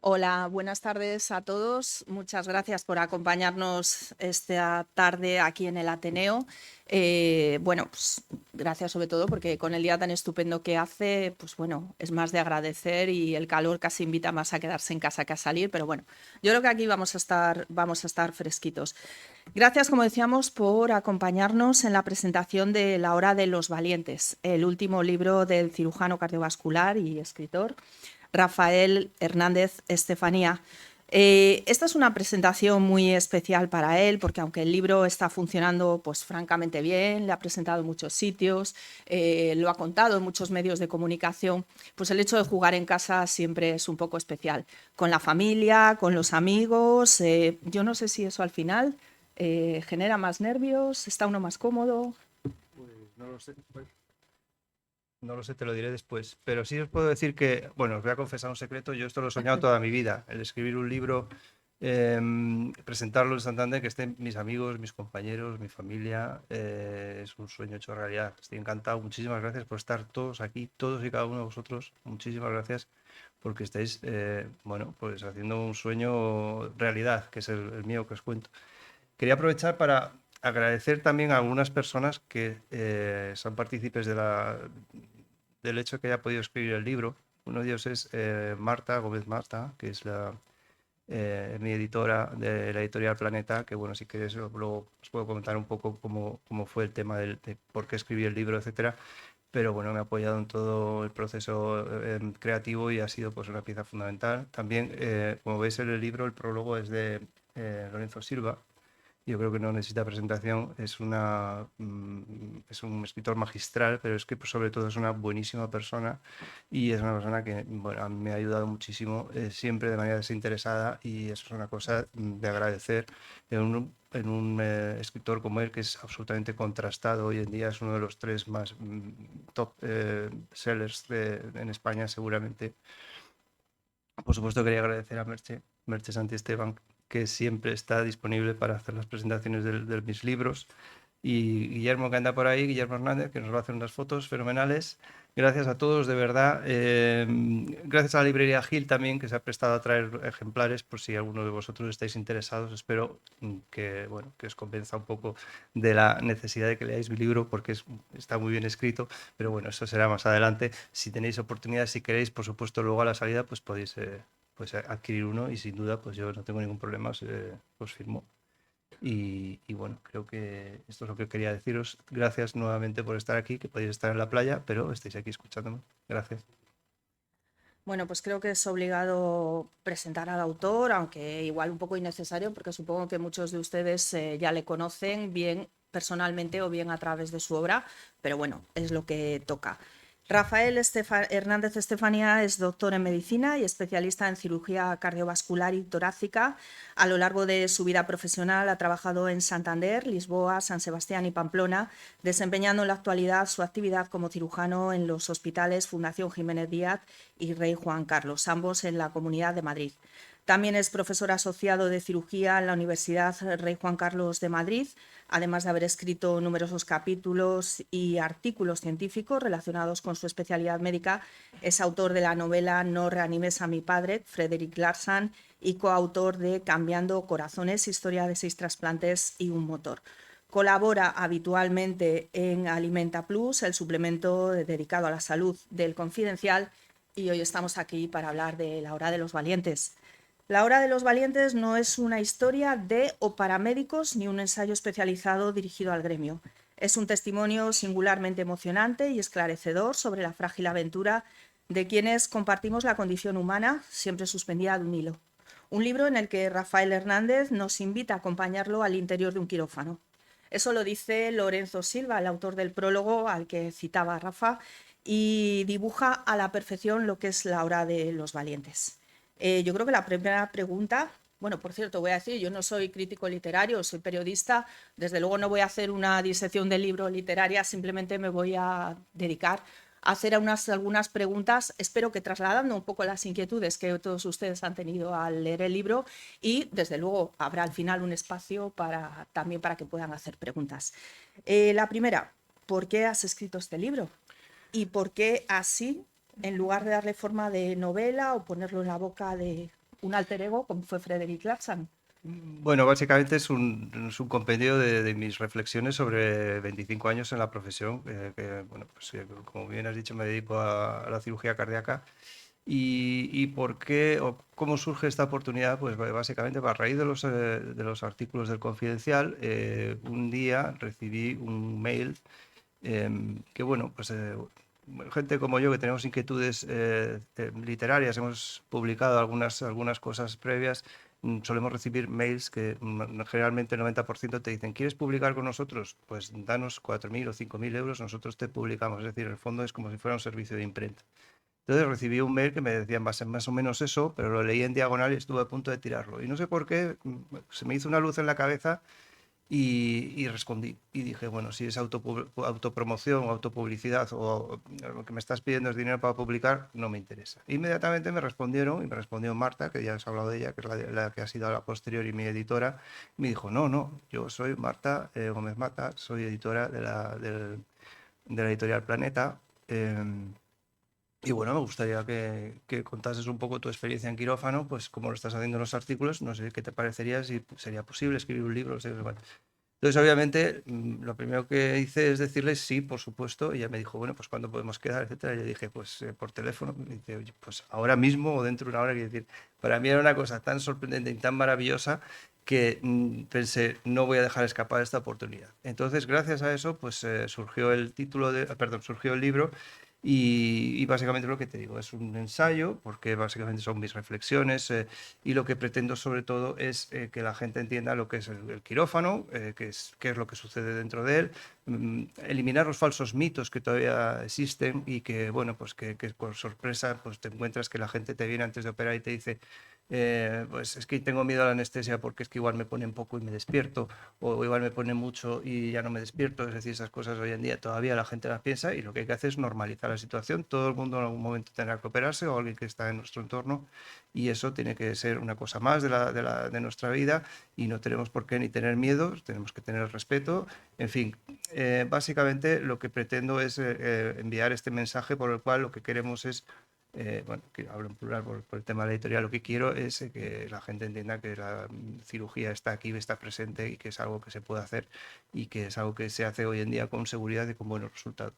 Hola, buenas tardes a todos. Muchas gracias por acompañarnos esta tarde aquí en el Ateneo. Pues gracias sobre todo porque con el día tan estupendo que hace, pues bueno, es más de agradecer y el calor casi invita más a quedarse en casa que a salir, pero bueno, yo creo que aquí vamos a estar fresquitos. Gracias, como decíamos, por acompañarnos en la presentación de La Hora de los Valientes, el último libro del cirujano cardiovascular y escritor Rafael Hernández Estefanía. Esta es una presentación muy especial para él porque aunque el libro está funcionando pues francamente bien, le ha presentado en muchos sitios, lo ha contado en muchos medios de comunicación, pues el hecho de jugar en casa siempre es un poco especial, con la familia, con los amigos. Yo no sé si eso al final genera más nervios, está uno más cómodo. Pues no lo sé, no lo sé, te lo diré después. Pero sí os puedo decir que, bueno, os voy a confesar un secreto, yo esto lo he soñado toda mi vida, el escribir un libro, presentarlo en Santander, que estén mis amigos, mis compañeros, mi familia, es un sueño hecho realidad. Estoy encantado, muchísimas gracias por estar todos aquí, todos y cada uno de vosotros, muchísimas gracias porque estáis, bueno, pues haciendo un sueño realidad, que es el mío que os cuento. Quería aprovechar para agradecer también a algunas personas que son partícipes del hecho de que haya podido escribir el libro. Uno de ellos es Marta Gómez Marta, que es mi editora de la editorial Planeta, que bueno, si queréis luego os puedo comentar un poco cómo fue el tema de por qué escribí el libro, etcétera. Pero bueno, me ha apoyado en todo el proceso creativo y ha sido pues una pieza fundamental. También, como veis en el libro, el prólogo es de Lorenzo Silva. Yo creo que no necesita presentación, es un escritor magistral, pero es que pues, sobre todo es una buenísima persona y es una persona que bueno, a mí me ha ayudado muchísimo, siempre de manera desinteresada, y eso es una cosa de agradecer en un escritor como él, que es absolutamente contrastado. Hoy en día es uno de los tres más top sellers en España seguramente. Por supuesto, quería agradecer a Merche Santiesteban, que siempre está disponible para hacer las presentaciones de mis libros. Y Guillermo, que anda por ahí, Guillermo Hernández, que nos va a hacer unas fotos fenomenales. Gracias a todos, de verdad. Gracias a la librería Gil también, que se ha prestado a traer ejemplares, por si alguno de vosotros estáis interesados. Espero bueno, que os convenza un poco de la necesidad de que leáis mi libro, porque está muy bien escrito. Pero bueno, eso será más adelante. Si tenéis oportunidad, si queréis, por supuesto, luego a la salida, pues podéis pues, adquirir uno, y sin duda, pues yo no tengo ningún problema, os firmo. Y bueno, creo que esto es lo que quería deciros. Gracias nuevamente por estar aquí, que podéis estar en la playa, pero estáis aquí escuchándome. Gracias. Bueno, pues creo que es obligado presentar al autor, aunque igual un poco innecesario, porque supongo que muchos de ustedes ya le conocen, bien personalmente o bien a través de su obra, pero bueno, es lo que toca. Rafael Hernández Estefanía es doctor en medicina y especialista en cirugía cardiovascular y torácica. A lo largo de su vida profesional ha trabajado en Santander, Lisboa, San Sebastián y Pamplona, desempeñando en la actualidad su actividad como cirujano en los hospitales Fundación Jiménez Díaz y Rey Juan Carlos, ambos en la Comunidad de Madrid. También es profesor asociado de cirugía en la Universidad Rey Juan Carlos de Madrid, además de haber escrito numerosos capítulos y artículos científicos relacionados con su especialidad médica. Es autor de la novela No reanimes a mi padre, Frederick Larsan, y coautor de Cambiando Corazones, historia de 6 trasplantes y un motor. Colabora habitualmente en Alimenta Plus, el suplemento dedicado a la salud del Confidencial, y hoy estamos aquí para hablar de La Hora de los Valientes. La Hora de los Valientes no es una historia de o para médicos ni un ensayo especializado dirigido al gremio. Es un testimonio singularmente emocionante y esclarecedor sobre la frágil aventura de quienes compartimos la condición humana, siempre suspendida de un hilo. Un libro en el que Rafael Hernández nos invita a acompañarlo al interior de un quirófano. Eso lo dice Lorenzo Silva, el autor del prólogo al que citaba Rafa, y dibuja a la perfección lo que es La Hora de los Valientes. Yo creo que la primera pregunta, bueno, por cierto, voy a decir, yo no soy crítico literario, soy periodista, desde luego no voy a hacer una disección del libro literaria, simplemente me voy a dedicar a hacer algunas preguntas, espero que trasladando un poco las inquietudes que todos ustedes han tenido al leer el libro, y desde luego habrá al final un espacio también para que puedan hacer preguntas. La primera, ¿por qué has escrito este libro? ¿Y por qué así, en lugar de darle forma de novela o ponerlo en la boca un alter ego como fue Frederick Larsan. Bueno, básicamente es un compendio de mis reflexiones sobre 25 años en la profesión, bueno, pues como bien has dicho, me dedico a la cirugía cardíaca. ¿Y por qué o cómo surge esta oportunidad? Pues básicamente a raíz de los artículos del Confidencial, un día recibí un mail que, bueno, pues gente como yo que tenemos inquietudes literarias, hemos publicado algunas cosas previas, solemos recibir mails que generalmente el 90% te dicen: ¿quieres publicar con nosotros? Pues danos 4.000 o 5.000 euros, nosotros te publicamos. Es decir, en el fondo es como si fuera un servicio de imprenta. Entonces recibí un mail que me decía más o menos eso, pero lo leí en diagonal y estuve a punto de tirarlo. Y no sé por qué, se me hizo una luz en la cabeza y respondí. Y dije, bueno, si es autopromoción o autopublicidad o lo que me estás pidiendo es dinero para publicar, no me interesa. Inmediatamente me respondieron, y me respondió Marta, que ya has hablado de ella, que es la que ha sido a la posteriori mi editora. Y me dijo: no, no, yo soy Marta Gómez Mata, soy editora de la editorial Planeta. Y bueno, me gustaría que contases un poco tu experiencia en quirófano, pues como lo estás haciendo en los artículos. No sé qué te parecería, si sería posible escribir un libro. No sé, bueno. Entonces, obviamente, lo primero que hice es decirle sí, por supuesto. Y ella me dijo: bueno, pues ¿cuándo podemos quedar, etcétera? Y yo dije: pues por teléfono. Y dice: oye, pues ahora mismo o dentro de una hora. Quiero decir, para mí era una cosa tan sorprendente y tan maravillosa que pensé, no voy a dejar escapar esta oportunidad. Entonces, gracias a eso, pues surgió el título perdón, surgió el libro. Y básicamente lo que te digo es un ensayo, porque básicamente son mis reflexiones, y lo que pretendo sobre todo es que la gente entienda lo que es el quirófano, qué es lo que sucede dentro de él, eliminar los falsos mitos que todavía existen y que, bueno, pues que por sorpresa pues te encuentras que la gente te viene antes de operar y te dice: pues es que tengo miedo a la anestesia porque es que igual me ponen poco y me despierto, o igual me ponen mucho y ya no me despierto. Es decir, esas cosas hoy en día todavía la gente las piensa, y lo que hay que hacer es normalizar la situación. Todo el mundo en algún momento tendrá que operarse, o alguien que está en nuestro entorno, y eso tiene que ser una cosa más de nuestra vida, y no tenemos por qué ni tener miedo, tenemos que tener respeto. En fin, básicamente lo que pretendo es enviar este mensaje por el cual lo que queremos es, bueno, que hablo en plural por el tema de la editorial, lo que quiero es que la gente entienda que la cirugía está aquí, está presente, y que es algo que se puede hacer y que es algo que se hace hoy en día con seguridad y con buenos resultados.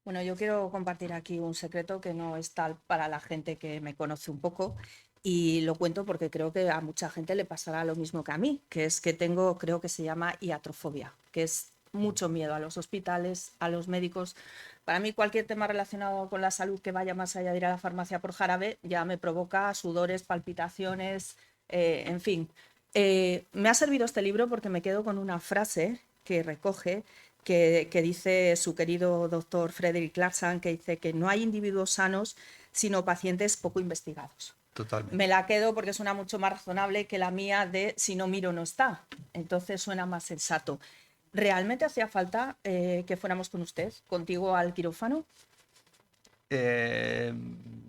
Bueno, yo quiero compartir aquí un secreto que no es tal para la gente que me conoce un poco, y lo cuento porque creo que a mucha gente le pasará lo mismo que a mí, que es que tengo, creo que se llama iatrofobia, que es mucho miedo a los hospitales, a los médicos. Para mí cualquier tema relacionado con la salud que vaya más allá de ir a la farmacia por jarabe ya me provoca sudores, palpitaciones, en fin. Me ha servido este libro porque me quedo con una frase que recoge, que dice su querido doctor Frederick Larsan, que dice que no hay individuos sanos, sino pacientes poco investigados. Me Totalmente. la quedo porque suena mucho más razonable que la mía de si no miro no está. Entonces suena más sensato. ¿Realmente hacía falta que fuéramos con usted, contigo al quirófano? Eh,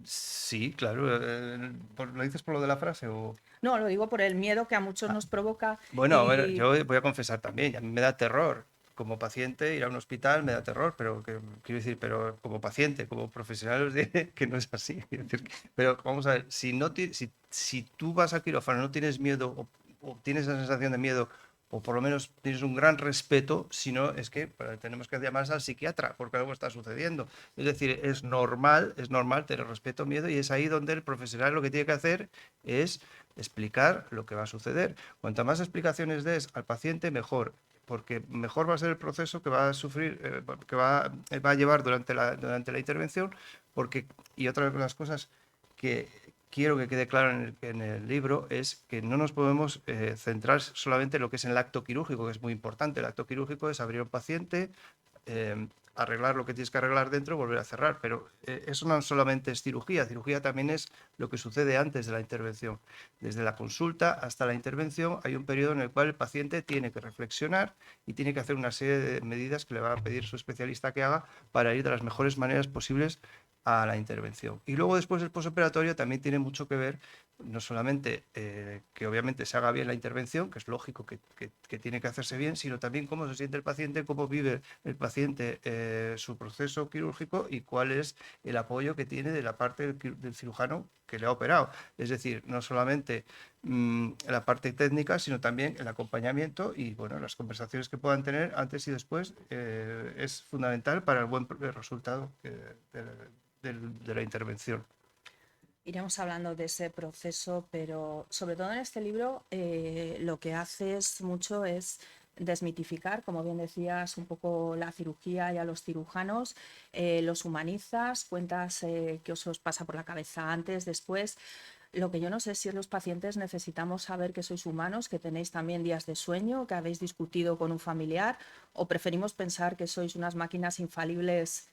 sí, claro. ¿Lo dices por lo de la frase o...? No, lo digo por el miedo que a muchos nos provoca Bueno, a ver, y yo voy a confesar también, a mí me da terror. Como paciente, ir a un hospital me da terror, pero quiero decir, pero como paciente, como profesional, os diré que no es así. Quiero decir pero vamos a ver, si tú vas al quirófano, no tienes miedo, o tienes la sensación de miedo, o por lo menos tienes un gran respeto, si no, es que tenemos que llamar al psiquiatra, porque algo está sucediendo. Es decir, es normal tener respeto, miedo, y es ahí donde el profesional lo que tiene que hacer es explicar lo que va a suceder. Cuanta más explicaciones des al paciente, mejor, porque mejor va a ser el proceso que va a sufrir, que va a llevar durante la intervención. Y otra de las cosas que quiero que quede claro en el libro es que no nos podemos centrar solamente en lo que es el acto quirúrgico, que es muy importante. El acto quirúrgico es abrir a un paciente, arreglar lo que tienes que arreglar dentro, volver a cerrar. Pero eso no solamente es cirugía, cirugía también es lo que sucede antes de la intervención. Desde la consulta hasta la intervención hay un periodo en el cual el paciente tiene que reflexionar y tiene que hacer una serie de medidas que le va a pedir su especialista que haga para ir de las mejores maneras posibles a la intervención. Y luego después el posoperatorio también tiene mucho que ver, no solamente que obviamente se haga bien la intervención, que es lógico que tiene que hacerse bien, sino también cómo se siente el paciente, cómo vive el paciente su proceso quirúrgico y cuál es el apoyo que tiene de la parte del cirujano que le ha operado. Es decir, no solamente la parte técnica, sino también el acompañamiento y bueno, las conversaciones que puedan tener antes y después es fundamental para el buen resultado de la intervención. Iremos hablando de ese proceso, pero sobre todo en este libro lo que haces mucho es desmitificar, como bien decías, un poco la cirugía y a los cirujanos, los humanizas, cuentas qué os pasa por la cabeza antes, después. Lo que yo no sé si los pacientes necesitamos saber que sois humanos, que tenéis también días de sueño, que habéis discutido con un familiar, o preferimos pensar que sois unas máquinas infalibles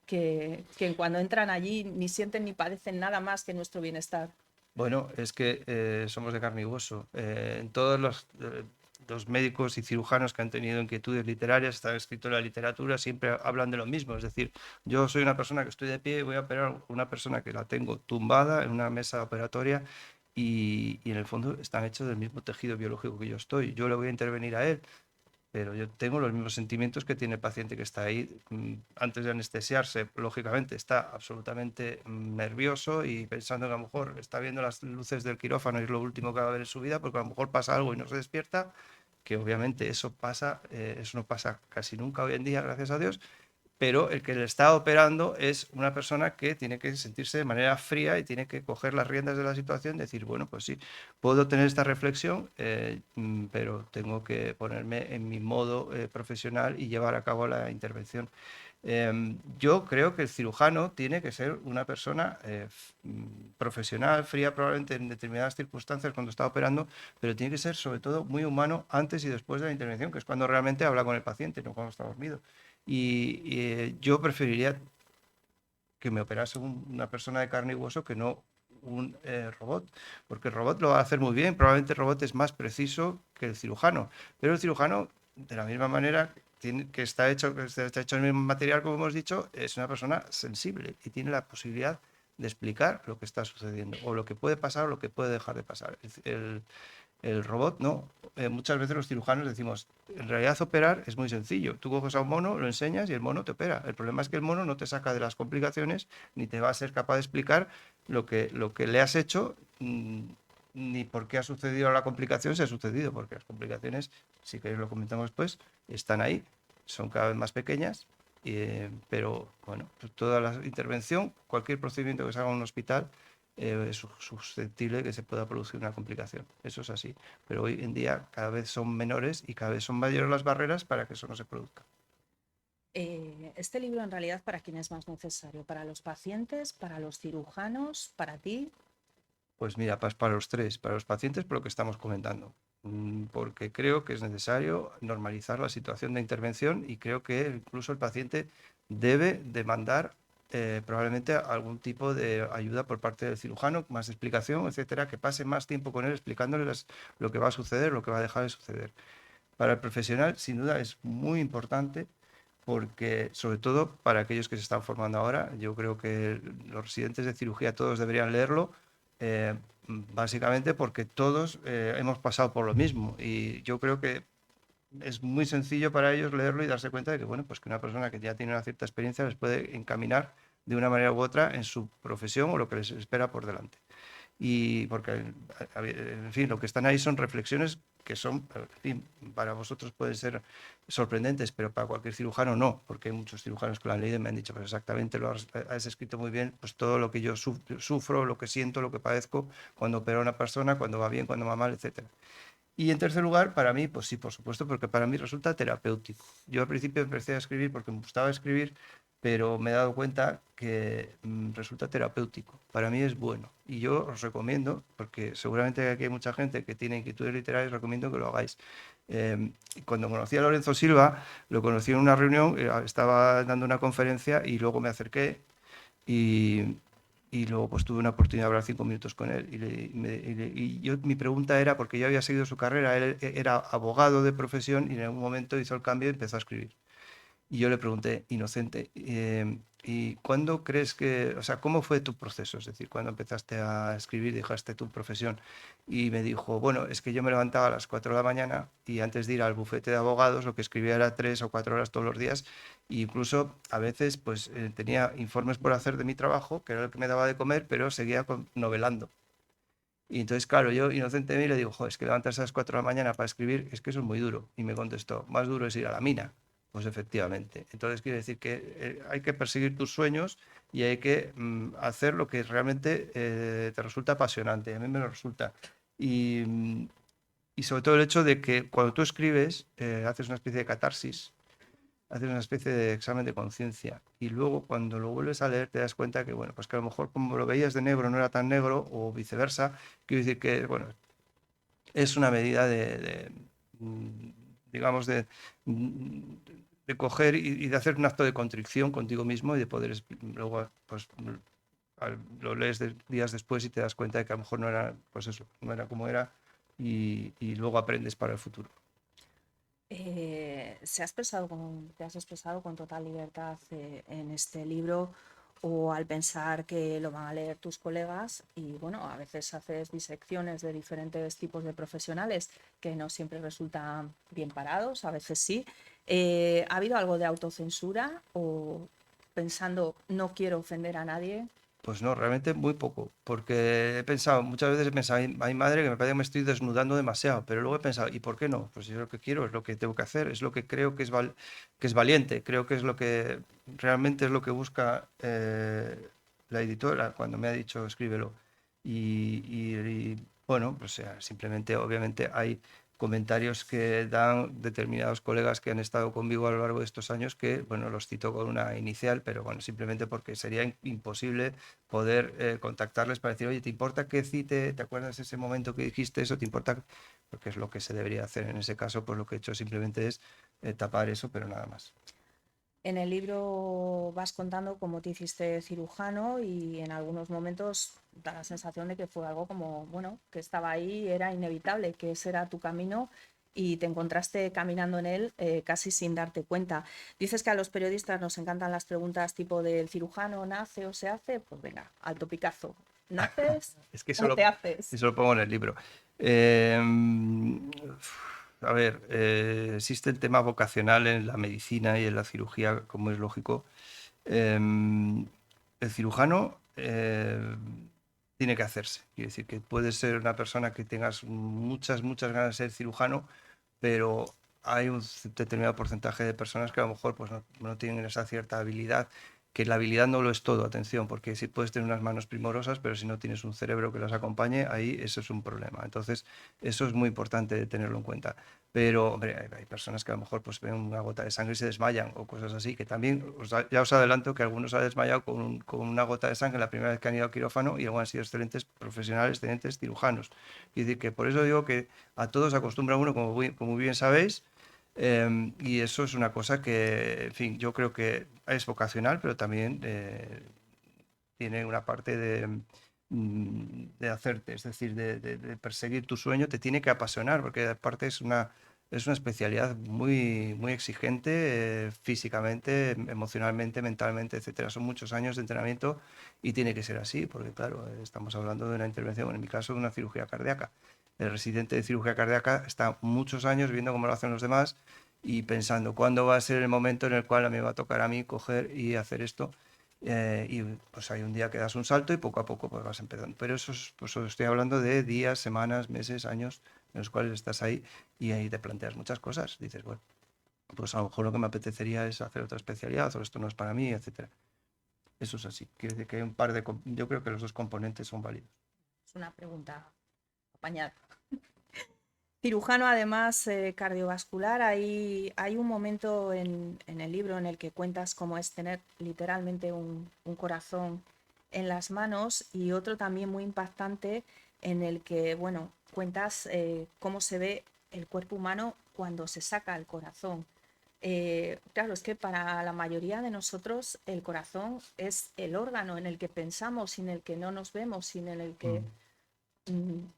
que cuando entran allí ni sienten ni padecen nada más que nuestro bienestar. Bueno, es que somos de carne y hueso. En todos los médicos y cirujanos que han tenido inquietudes literarias, están escrito en la literatura, siempre hablan de lo mismo. Es decir, yo soy una persona que estoy de pie y voy a operar a una persona que la tengo tumbada en una mesa operatoria y en el fondo están hechos del mismo tejido biológico que yo estoy. Yo le voy a intervenir a él, pero yo tengo los mismos sentimientos que tiene el paciente que está ahí. Antes de anestesiarse, lógicamente está absolutamente nervioso y pensando que a lo mejor está viendo las luces del quirófano y es lo último que va a ver en su vida, porque a lo mejor pasa algo y no se despierta, que obviamente eso pasa, eso no pasa casi nunca hoy en día, gracias a Dios, pero el que le está operando es una persona que tiene que sentirse de manera fría y tiene que coger las riendas de la situación y decir, bueno, pues sí, puedo tener esta reflexión, pero tengo que ponerme en mi modo profesional y llevar a cabo la intervención. Yo creo que el cirujano tiene que ser una persona profesional, fría probablemente en determinadas circunstancias cuando está operando, pero tiene que ser sobre todo muy humano antes y después de la intervención, que es cuando realmente habla con el paciente, no cuando está dormido. Yo preferiría que me operase una persona de carne y hueso que no un robot, porque el robot lo va a hacer muy bien, probablemente el robot es más preciso que el cirujano, pero el cirujano, de la misma manera que está hecho en el mismo material, como hemos dicho, es una persona sensible y tiene la posibilidad de explicar lo que está sucediendo, o lo que puede pasar o lo que puede dejar de pasar. El robot no. Muchas veces los cirujanos decimos, en realidad operar es muy sencillo. Tú coges a un mono, lo enseñas y el mono te opera. El problema es que el mono no te saca de las complicaciones ni te va a ser capaz de explicar lo que le has hecho, ni por qué ha sucedido la complicación, si ha sucedido, porque las complicaciones, si queréis lo comentamos después, están ahí, son cada vez más pequeñas, pero bueno, pues toda la intervención, cualquier procedimiento que se haga en un hospital, es susceptible de que se pueda producir una complicación. Eso es así. Pero hoy en día cada vez son menores y cada vez son mayores las barreras para que eso no se produzca. Este libro en realidad, ¿para quién es más necesario? ¿Para los pacientes, para los cirujanos, para ti? Pues mira, para los tres, para los pacientes, por lo que estamos comentando, porque creo que es necesario normalizar la situación de intervención y creo que incluso el paciente debe demandar probablemente algún tipo de ayuda por parte del cirujano, más explicación, etcétera, que pase más tiempo con él explicándole lo que va a suceder, lo que va a dejar de suceder. Para el profesional, sin duda, es muy importante porque, sobre todo para aquellos que se están formando ahora, yo creo que los residentes de cirugía todos deberían leerlo, básicamente porque todos hemos pasado por lo mismo y yo creo que es muy sencillo para ellos leerlo y darse cuenta de que, bueno, pues que una persona que ya tiene una cierta experiencia les puede encaminar de una manera u otra en su profesión o lo que les espera por delante. Y porque, en fin, lo que están ahí son reflexiones que son, en fin, para vosotros pueden ser sorprendentes, pero para cualquier cirujano no, porque hay muchos cirujanos que lo han leído y me han dicho, pues exactamente, has escrito muy bien, pues todo lo que yo sufro, lo que siento, lo que padezco cuando opero a una persona, cuando va bien, cuando va mal, etcétera. Y en tercer lugar, para mí, pues sí, por supuesto, porque para mí resulta terapéutico. Yo al principio empecé a escribir porque me gustaba escribir, pero me he dado cuenta que resulta terapéutico. Para mí es bueno. Y yo os recomiendo, porque seguramente aquí hay mucha gente que tiene inquietudes literarias, recomiendo que lo hagáis. Cuando conocí a Lorenzo Silva, lo conocí en una reunión, estaba dando una conferencia y luego me acerqué y, y luego pues tuve una oportunidad de hablar 5 minutos con él. Mi pregunta era, porque yo había seguido su carrera, él era abogado de profesión y en algún momento hizo el cambio y empezó a escribir. Y yo le pregunté, Inocente, ¿y cuándo crees que, o sea, cómo fue tu proceso? Es decir, ¿cuándo empezaste a escribir, dejaste tu profesión? Y me dijo, bueno, es que yo me levantaba a las 4 de la mañana y antes de ir al bufete de abogados lo que escribía era 3 o 4 horas todos los días. E incluso a veces pues tenía informes por hacer de mi trabajo, que era lo que me daba de comer, pero seguía novelando. Y entonces, claro, yo inocentemente le digo, joder, es que levantarse a las 4 de la mañana para escribir, es que eso es muy duro. Y me contestó, más duro es ir a la mina. Pues efectivamente. Entonces quiere decir que hay que perseguir tus sueños y hay que hacer lo que realmente te resulta apasionante. A mí me lo resulta. Y, y sobre todo el hecho de que cuando tú escribes, haces una especie de catarsis, haces una especie de examen de conciencia y luego cuando lo vuelves a leer te das cuenta que, bueno, pues que a lo mejor como lo veías de negro no era tan negro o viceversa. Quiero decir que, bueno, es una medida mm, digamos, de coger y de hacer un acto de contrición contigo mismo y de poder luego, pues, lo lees días después y te das cuenta de que a lo mejor no era, pues eso, no era como era y luego aprendes para el futuro. Te has expresado con total libertad en este libro o al pensar que lo van a leer tus colegas y bueno, a veces haces disecciones de diferentes tipos de profesionales que no siempre resultan bien parados, a veces sí. ¿Ha habido algo de autocensura o pensando no quiero ofender a nadie? Pues no, realmente muy poco, porque he pensado, muchas veces he pensado, ay madre, que me parece que me estoy desnudando demasiado, pero luego he pensado, ¿y por qué no? Pues yo lo que quiero, es lo que tengo que hacer, es lo que creo que que es valiente, creo que es lo que realmente es lo que busca la editora cuando me ha dicho escríbelo. Bueno, pues simplemente, obviamente hay comentarios que dan determinados colegas que han estado conmigo a lo largo de estos años que, bueno, los cito con una inicial, pero bueno, simplemente porque sería imposible poder contactarles para decir, oye, ¿te importa que cite? ¿Te acuerdas ese momento que dijiste eso? ¿Te importa? Porque es lo que se debería hacer en ese caso, pues lo que he hecho simplemente es tapar eso, pero nada más. En el libro vas contando cómo te hiciste cirujano y en algunos momentos da la sensación de que fue algo como, bueno, que estaba ahí, era inevitable, que ese era tu camino y te encontraste caminando en él casi sin darte cuenta. Dices que a los periodistas nos encantan las preguntas tipo del cirujano nace o se hace, pues venga, al topicazo. ¿Naces Es que o te haces? eso lo pongo en el libro. Eh, a ver, existe el tema vocacional en la medicina y en la cirugía, como es lógico. El cirujano tiene que hacerse. Quiere decir que puedes ser una persona que tengas muchas ganas de ser cirujano, pero hay un determinado porcentaje de personas que a lo mejor pues, no tienen esa cierta habilidad, que la habilidad no lo es todo, atención, porque si puedes tener unas manos primorosas, pero si no tienes un cerebro que las acompañe, ahí eso es un problema. Entonces, eso es muy importante tenerlo en cuenta. Pero, hombre, hay personas que a lo mejor pues, ven una gota de sangre y se desmayan o cosas así, que también, ya os adelanto que algunos han desmayado con una gota de sangre la primera vez que han ido al quirófano y luego han sido excelentes profesionales, excelentes cirujanos. Es decir, que por eso digo que a todos acostumbra uno, como bien sabéis, y eso es una cosa que, en fin, yo creo que es vocacional, pero también tiene una parte de hacerte, es decir, de perseguir tu sueño, te tiene que apasionar, porque aparte es una especialidad muy exigente físicamente, emocionalmente, mentalmente, etcétera. Son muchos años de entrenamiento y tiene que ser así, porque claro, estamos hablando de una intervención, en mi caso, de una cirugía cardíaca. El residente de cirugía cardíaca está muchos años viendo cómo lo hacen los demás y pensando cuándo va a ser el momento en el cual me va a tocar a mí coger y hacer esto. Y pues hay un día que das un salto y poco a poco pues vas empezando. Pero pues os estoy hablando de días, semanas, meses, años en los cuales estás ahí y ahí te planteas muchas cosas. Dices, bueno, pues a lo mejor lo que me apetecería es hacer otra especialidad o esto no es para mí, etcétera. Eso es así. Quiere decir que hay un par de... Yo creo que los dos componentes son válidos. Es una pregunta apañada. Cirujano, además, cardiovascular, hay un momento en el libro en el que cuentas cómo es tener literalmente un corazón en las manos y otro también muy impactante en el que, bueno, cuentas cómo se ve el cuerpo humano cuando se saca el corazón. Claro, es que para la mayoría de nosotros el corazón es el órgano en el que pensamos, sin el que no nos vemos, sin el que Mm.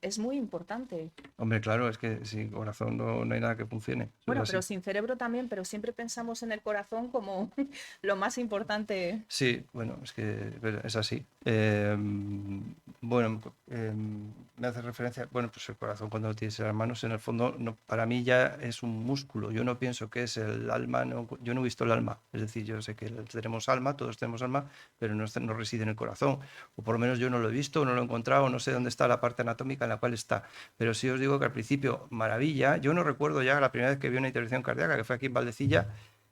es muy importante. Hombre, claro, es que sin corazón no hay nada que funcione. Eso es Bueno, pero así. sin cerebro también, pero siempre pensamos en el corazón como lo más importante. Sí, bueno, es que es así. Bueno, me hace referencia, bueno, pues el corazón cuando lo tienes en las manos, en el fondo, para mí ya es un músculo. Yo no pienso que es el alma, yo no he visto el alma. Es decir, yo sé que tenemos alma, todos tenemos alma, pero no reside en el corazón. O por lo menos yo no lo he visto, no lo he encontrado, no sé dónde está la parte anatómica en la cual está. Pero sí os digo que al principio, maravilla. Yo no recuerdo ya la primera vez que vi una intervención cardíaca, que fue aquí en Valdecilla.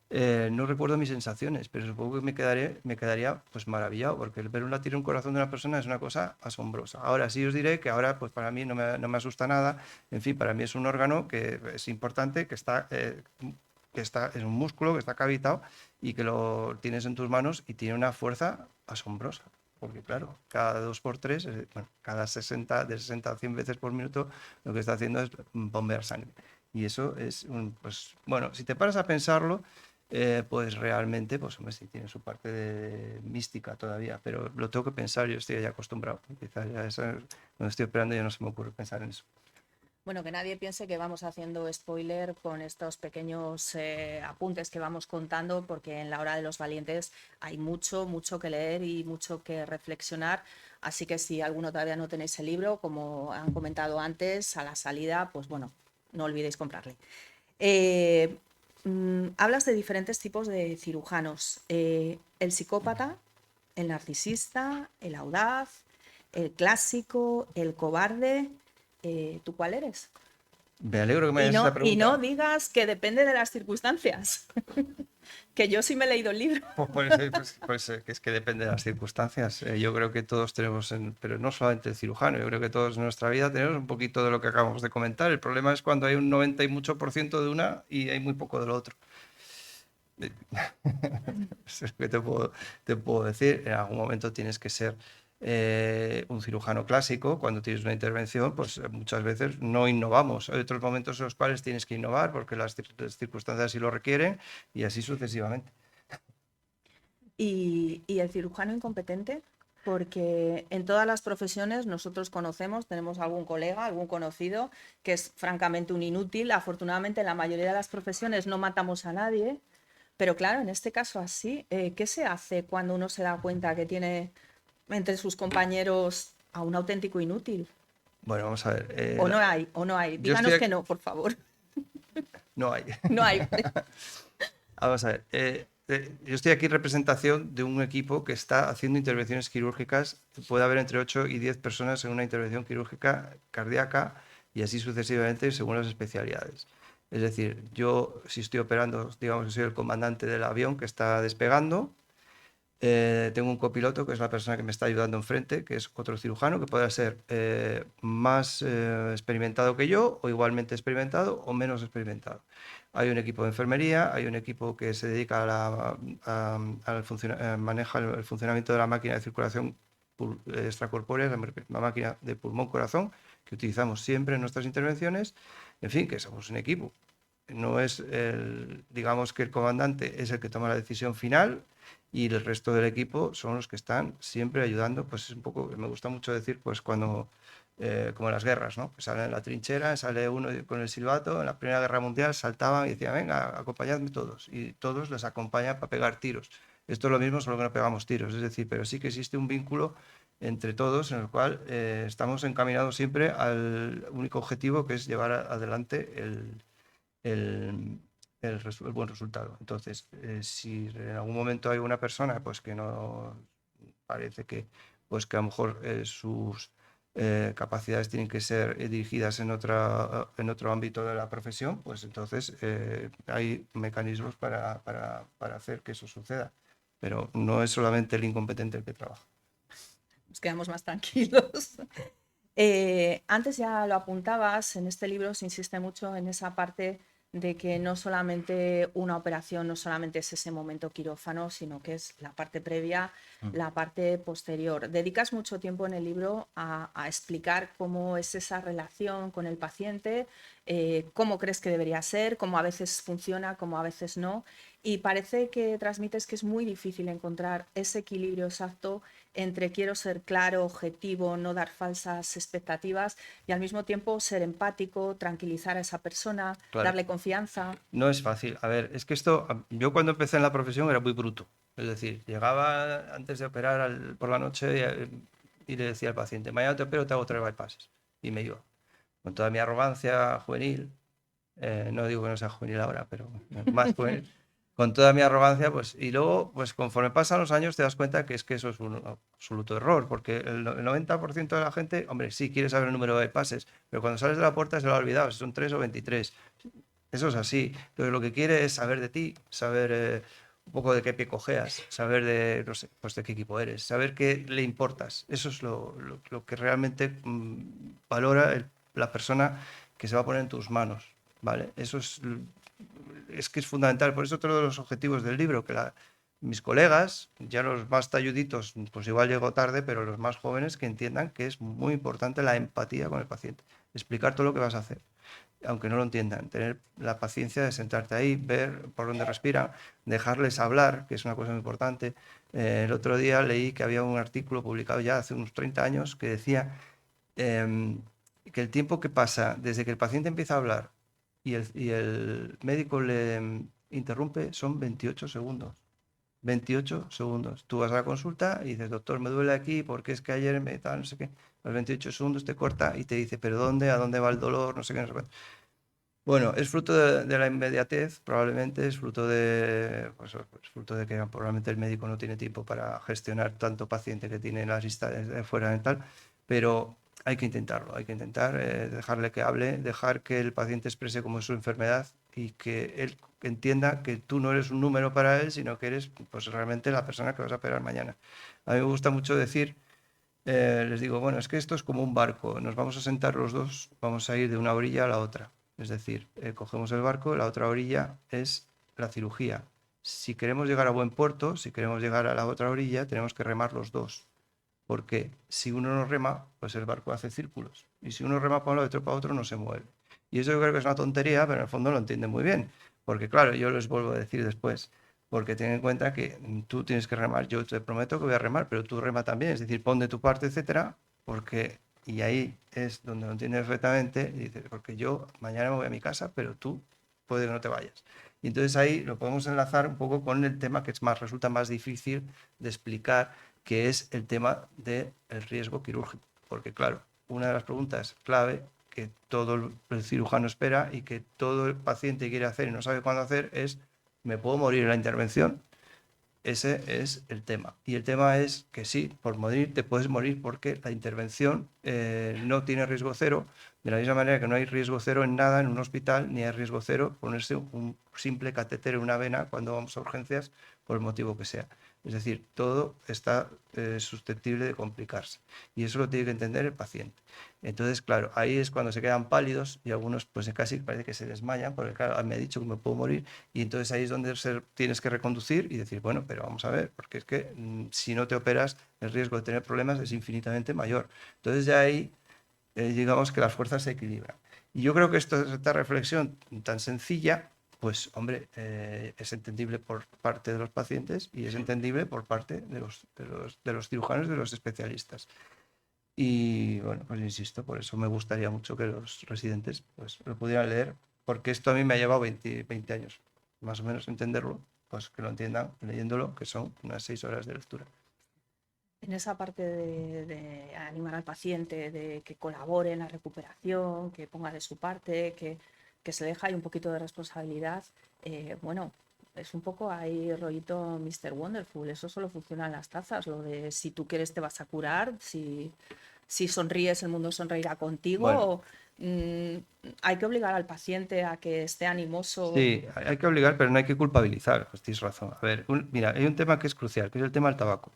No recuerdo mis sensaciones, pero supongo que me quedaría pues maravillado, porque el ver un latir un corazón de una persona es una cosa asombrosa. Ahora sí os diré que ahora pues para mí no me asusta nada, en fin, para mí es un órgano que es importante, es un músculo que está cavitado y que lo tienes en tus manos y tiene una fuerza asombrosa. Porque claro, cada 2 por 3, bueno, cada 60, de 60 a 100 veces por minuto, lo que está haciendo es bombear sangre. Y eso es, pues bueno, si te paras a pensarlo, pues realmente, pues hombre, sí tiene su parte de mística todavía, pero lo tengo que pensar, yo estoy ya acostumbrado. Quizás ya cuando estoy operando ya no se me ocurre pensar en eso. Bueno, que nadie piense que vamos haciendo spoiler con estos pequeños apuntes que vamos contando, porque en la hora de los valientes hay mucho, mucho que leer y mucho que reflexionar. Así que si alguno todavía no tenéis el libro, como han comentado antes, a la salida, pues bueno, no olvidéis comprarle. Eh, Hablas de diferentes tipos de cirujanos. El psicópata, el narcisista, el audaz, el clásico, el cobarde. ¿Tú cuál eres? Me alegro que me hayas esta Y no pregunta. digas que depende de las circunstancias, que yo sí me he leído el libro. Pues por eso, que es que depende de las circunstancias. Yo creo que todos tenemos, pero no solamente el cirujano, yo creo que todos en nuestra vida tenemos un poquito de lo que acabamos de comentar. El problema es cuando hay un 90 y mucho por ciento de una y hay muy poco de lo otro. Es que te puedo decir, en algún momento tienes que ser un cirujano clásico. Cuando tienes una intervención, pues muchas veces no innovamos. Hay otros momentos en los cuales tienes que innovar porque las circunstancias así lo requieren y así sucesivamente. Y el cirujano incompetente, porque en todas las profesiones nosotros conocemos, tenemos algún colega, algún conocido que es francamente un inútil. Afortunadamente en la mayoría de las profesiones no matamos a nadie, pero claro, en este caso así, ¿qué se hace cuando uno se da cuenta que tiene entre sus compañeros a un auténtico inútil? Bueno, vamos a ver. O no hay, o no hay. Yo estoy Díganos que aquí. no, por favor. No hay. No hay, ¿vale? Vamos a ver. Yo estoy aquí en representación de un equipo que está haciendo intervenciones quirúrgicas. Puede haber entre 8 y 10 personas en una intervención quirúrgica cardíaca y así sucesivamente según las especialidades. Es decir, yo si estoy operando, digamos que soy el comandante del avión que está despegando. Tengo un copiloto que es la persona que me está ayudando enfrente, que es otro cirujano que podrá ser más experimentado que yo, o igualmente experimentado, o menos experimentado. Hay un equipo de enfermería, hay un equipo que se dedica maneja el funcionamiento de la máquina de circulación extracorpórea, la máquina de pulmón-corazón, que utilizamos siempre en nuestras intervenciones. En fin, que somos un equipo. No es digamos que el comandante es el que toma la decisión final y el resto del equipo son los que están siempre ayudando. Pues es un poco, me gusta mucho decir, pues cuando, como en las guerras, ¿no? Que sale en la trinchera, sale uno con el silbato, en la Primera Guerra Mundial saltaban y decían, venga, acompañadme todos. Y todos les acompañan para pegar tiros. Esto es lo mismo, solo que no pegamos tiros, es decir, pero sí que existe un vínculo entre todos en el cual estamos encaminados siempre al único objetivo que es llevar adelante el, el buen resultado. Entonces, si en algún momento hay una persona pues, que no parece que a lo mejor sus capacidades tienen que ser dirigidas en otro ámbito de la profesión, pues entonces hay mecanismos para hacer que eso suceda. Pero no es solamente el incompetente el que trabaja. Nos quedamos más tranquilos. Antes ya lo apuntabas, en este libro se insiste mucho en esa parte de que no solamente una operación, no solamente es ese momento quirófano, sino que es la parte previa, la parte posterior. Dedicas mucho tiempo en el libro a explicar cómo es esa relación con el paciente, cómo crees que debería ser, cómo a veces funciona, cómo a veces no. Y parece que transmites que es muy difícil encontrar ese equilibrio exacto entre quiero ser claro, objetivo, no dar falsas expectativas y al mismo tiempo ser empático, tranquilizar a esa persona, Claro, darle confianza. no es fácil. A ver, es que esto, yo cuando empecé en la profesión era muy bruto. Es decir, llegaba antes de operar por la noche y le decía al paciente, mañana te opero, te hago 3 bypasses. Y me iba. Con toda mi arrogancia juvenil, no digo que no sea juvenil ahora, pero más juvenil, con toda mi arrogancia, pues, y luego, pues conforme pasan los años te das cuenta que es que eso es un absoluto error, porque el 90% de la gente, hombre, sí quiere saber el número de bypasses, pero cuando sales de la puerta se lo ha olvidado, si son 3 o 23. Eso es así. Entonces lo que quiere es saber de ti, saber un poco de qué pie cojeas, saber de, no sé, pues de qué equipo eres, saber qué le importas. Eso es lo que realmente valora la persona que se va a poner en tus manos, ¿vale? Eso es que es fundamental. Por eso otro de los objetivos del libro, que mis colegas, ya los más talluditos, pues igual llego tarde, pero los más jóvenes que entiendan que es muy importante la empatía con el paciente, explicar todo lo que vas a hacer aunque no lo entiendan, tener la paciencia de sentarte ahí, ver por dónde respiran, dejarles hablar, que es una cosa muy importante. El otro día leí que había un artículo publicado ya hace unos 30 años que decía que el tiempo que pasa desde que el paciente empieza a hablar y el médico le interrumpe son 28 segundos. 28 segundos. Tú vas a la consulta y dices, doctor, me duele aquí porque es que ayer me tal, no sé qué. A los 28 segundos te corta y te dice, pero ¿dónde? ¿A dónde va el dolor? No sé qué, no sé qué. Bueno, es fruto de la inmediatez, probablemente, es fruto pues fruto de que probablemente el médico no tiene tiempo para gestionar tanto paciente que tiene las listas de fuera y tal, pero hay que intentarlo, hay que intentar dejarle que hable, dejar que el paciente exprese cómo es su enfermedad y que él entienda que tú no eres un número para él, sino que eres pues realmente la persona que vas a operar mañana. A mí me gusta mucho decir les digo, bueno, es que esto es como un barco, nos vamos a sentar los dos, vamos a ir de una orilla a la otra. Es decir, cogemos el barco, la otra orilla es la cirugía. Si queremos llegar a buen puerto, si queremos llegar a la otra orilla, tenemos que remar los dos. Porque si uno no rema, pues el barco hace círculos. Y si uno rema para un lado y otro para otro, no se mueve. Y eso yo creo que es una tontería, pero en el fondo lo entienden muy bien. Porque claro, yo les vuelvo a decir después, porque ten en cuenta que tú tienes que remar, yo te prometo que voy a remar, pero tú rema también, es decir, pon de tu parte, etcétera, porque, y ahí es donde lo entiendes perfectamente, y dices, porque yo mañana me voy a mi casa, pero tú puede que no te vayas. Y entonces ahí lo podemos enlazar un poco con el tema que es más, resulta más difícil de explicar, que es el tema del riesgo quirúrgico, porque claro, una de las preguntas clave que todo el cirujano espera y que todo el paciente quiere hacer y no sabe cuándo hacer es, ¿me puedo morir en la intervención? Ese es el tema. Y el tema es que sí, por morir te puedes morir porque la intervención no tiene riesgo cero, de la misma manera que no hay riesgo cero en nada en un hospital, ni hay riesgo cero ponerse un simple catéter en una vena cuando vamos a urgencias, por el motivo que sea. Es decir, todo está susceptible de complicarse. Y eso lo tiene que entender el paciente. Entonces, claro, ahí es cuando se quedan pálidos y algunos pues casi parece que se desmayan, porque claro, me ha dicho que me puedo morir y entonces ahí es donde tienes que reconducir y decir, bueno, pero vamos a ver, porque es que si no te operas, el riesgo de tener problemas es infinitamente mayor. Entonces ya ahí, digamos que las fuerzas se equilibran. Y yo creo que esta reflexión tan sencilla, pues hombre, es entendible por parte de los pacientes y es entendible por parte de los cirujanos y de los especialistas. Y bueno, pues insisto, por eso me gustaría mucho que los residentes pues, lo pudieran leer, porque esto a mí me ha llevado 20 años, más o menos entenderlo, pues que lo entiendan leyéndolo, que son unas 6 horas de lectura. En esa parte de animar al paciente, de que colabore en la recuperación, que ponga de su parte, que se deja ahí un poquito de responsabilidad, bueno, es un poco ahí rollito Mr. Wonderful, eso solo funciona en las tazas, lo de si tú quieres te vas a curar, si sonríes el mundo sonreirá Bueno, contigo, mm, hay que obligar al paciente a que esté animoso. sí, hay que obligar, pero no hay que culpabilizar, pues tienes razón. A ver, mira, hay un tema que es crucial, que es el tema del tabaco.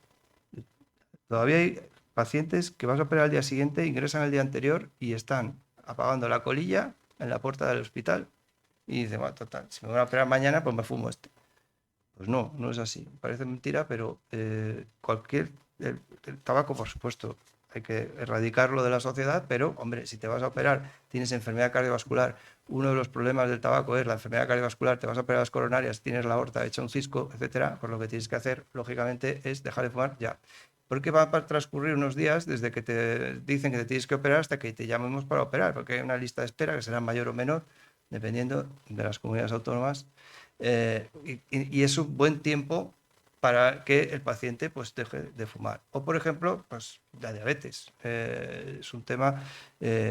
Todavía hay pacientes que vas a operar al día siguiente, ingresan el día anterior y están apagando la colilla en la puerta del hospital y dicen, bueno, total, si me voy a operar mañana, pues me fumo este. Pues no, no es así. Parece mentira, pero el tabaco, por supuesto, hay que erradicarlo de la sociedad, pero, hombre, si te vas a operar, tienes enfermedad cardiovascular, uno de los problemas del tabaco es la enfermedad cardiovascular, te vas a operar las coronarias, tienes la aorta hecha un cisco, etcétera, pues lo que tienes que hacer, lógicamente, es dejar de fumar ya. porque va a transcurrir unos días desde que te dicen que te tienes que operar hasta que te llamemos para operar, porque hay una lista de espera que será mayor o menor, dependiendo de las comunidades autónomas, y es un buen tiempo para que el paciente pues deje de fumar. O, por ejemplo, pues la diabetes. Es un tema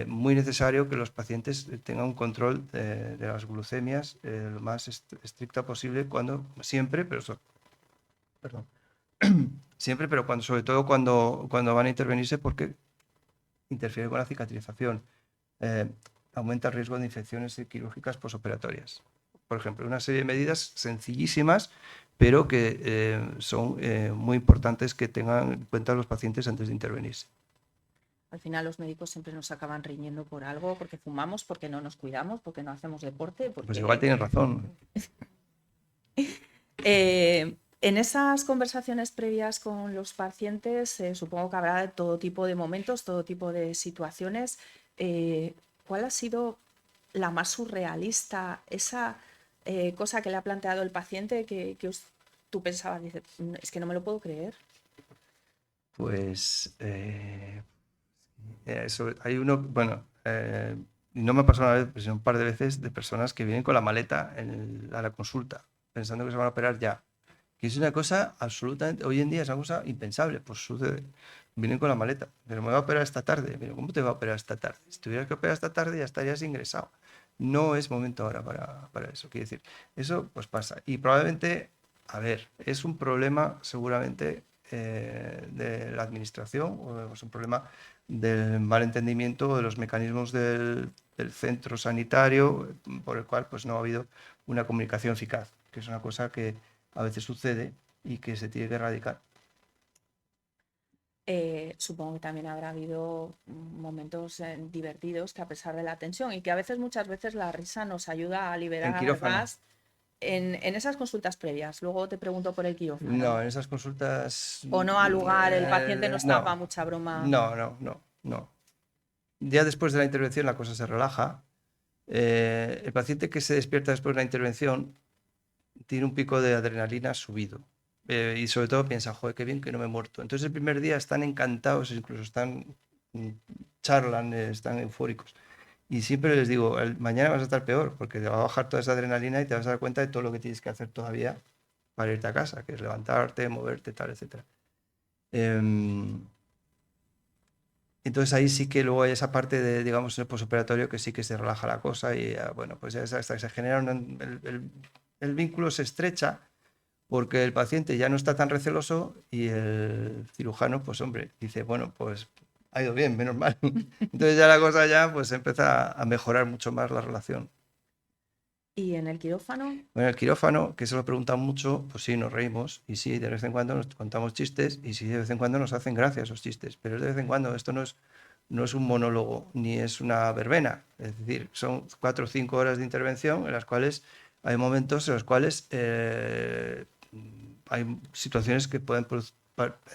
muy necesario que los pacientes tengan un control de las glucemias lo más estricta posible siempre, perdón, siempre, pero sobre todo cuando van a intervenirse porque interfiere con la cicatrización. eh, Aumenta el riesgo de infecciones quirúrgicas posoperatorias. Por ejemplo, una serie de medidas sencillísimas, pero que son muy importantes que tengan en cuenta los pacientes antes de intervenirse. Al final los médicos siempre nos acaban riñendo por algo, porque fumamos, porque no nos cuidamos, porque no hacemos deporte, Pues igual porque... tienen razón. En esas conversaciones previas con los pacientes, supongo que habrá todo tipo de momentos, todo tipo de situaciones. ¿Cuál ha sido la más surrealista? Esa cosa que le ha planteado el paciente tú pensabas, dices, es que no me lo puedo creer. Pues hay uno, bueno, no me ha pasado una vez, pero sí un par de veces de personas que vienen con la maleta a la consulta, pensando que se van a operar ya. Que es una cosa absolutamente, hoy en día es una cosa impensable, pues sucede. Vienen con la maleta, pero me va a operar esta tarde. Pero ¿cómo te va a operar esta tarde? Si tuvieras que operar esta tarde ya estarías ingresado. No es momento ahora para eso. Quiero decir, eso pues pasa. Y probablemente, a ver, es un problema seguramente de la administración o es un problema del mal entendimiento de los mecanismos del centro sanitario por el cual pues no ha habido una comunicación eficaz, que es una cosa que a veces sucede y que se tiene que erradicar. Supongo que también habrá habido momentos divertidos que a pesar de la tensión y que a veces, muchas veces la risa nos ayuda a En liberar quirófano, gas en esas consultas previas. Luego te pregunto por el quirófano. no, en esas consultas, O no al lugar, el paciente no está para no, mucha broma. no. Ya después de la intervención la cosa se relaja. El paciente que se despierta después de la intervención tiene un pico de adrenalina subido. Y sobre todo piensa, joder, qué bien que no me he muerto. Entonces el primer día están encantados, incluso mm, charlan, están eufóricos. Y siempre les digo, mañana vas a estar peor, porque te va a bajar toda esa adrenalina y te vas a dar cuenta de todo lo que tienes que hacer todavía para irte a casa, que es levantarte, moverte, tal, etc. Entonces ahí sí que luego hay esa parte de, digamos, en el posoperatorio que sí que se relaja la cosa y bueno, pues ya hasta que se genera el vínculo se estrecha porque el paciente ya no está tan receloso y el cirujano, pues hombre, dice, bueno, pues ha ido bien, menos mal. Entonces ya la cosa ya pues empieza a mejorar mucho más la relación. ¿Y en el quirófano? Bueno, el quirófano, que se lo preguntan mucho, pues sí, nos reímos y sí, de vez en cuando nos contamos chistes y sí, de vez en cuando nos hacen gracia esos chistes, pero es de vez en cuando, esto no es un monólogo ni es una verbena, es decir, son 4 o 5 horas de intervención en las cuales hay momentos en los cuales hay situaciones que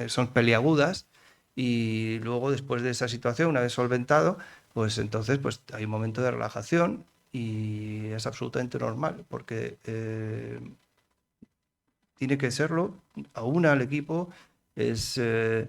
son peliagudas y luego después de esa situación, una vez solventado, pues entonces pues hay un momento de relajación y es absolutamente normal porque tiene que serlo, aúna al equipo, es, eh,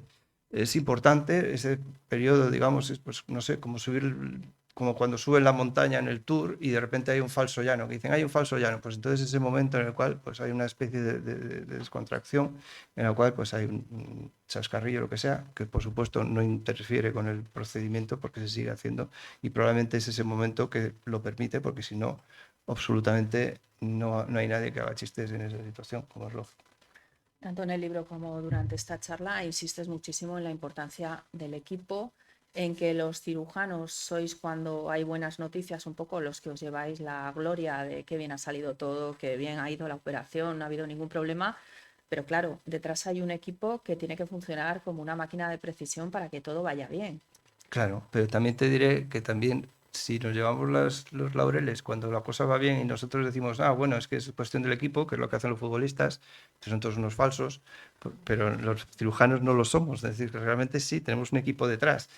es importante ese periodo, digamos, es, pues, no sé, como cuando suben la montaña en el tour y de repente hay un falso llano, que dicen hay un falso llano, pues entonces ese momento en el cual pues hay una especie de descontracción, en la cual pues hay un chascarrillo, lo que sea, que por supuesto no interfiere con el procedimiento porque se sigue haciendo y probablemente es ese momento que lo permite porque si no, absolutamente no hay nadie que haga chistes en esa situación, como es lógico. Tanto en el libro como durante esta charla insistes muchísimo en la importancia del equipo, en que los cirujanos sois cuando hay buenas noticias un poco los que os lleváis la gloria de que bien ha salido todo, que bien ha ido la operación, no ha habido ningún problema, pero claro, detrás hay un equipo que tiene que funcionar como una máquina de precisión para que todo vaya bien. Claro, pero también te diré que también si nos llevamos los laureles cuando la cosa va bien y nosotros decimos, ah, bueno, es que es cuestión del equipo, que es lo que hacen los futbolistas, que son todos unos falsos, pero los cirujanos no lo somos, es decir, que realmente sí, tenemos un equipo detrás.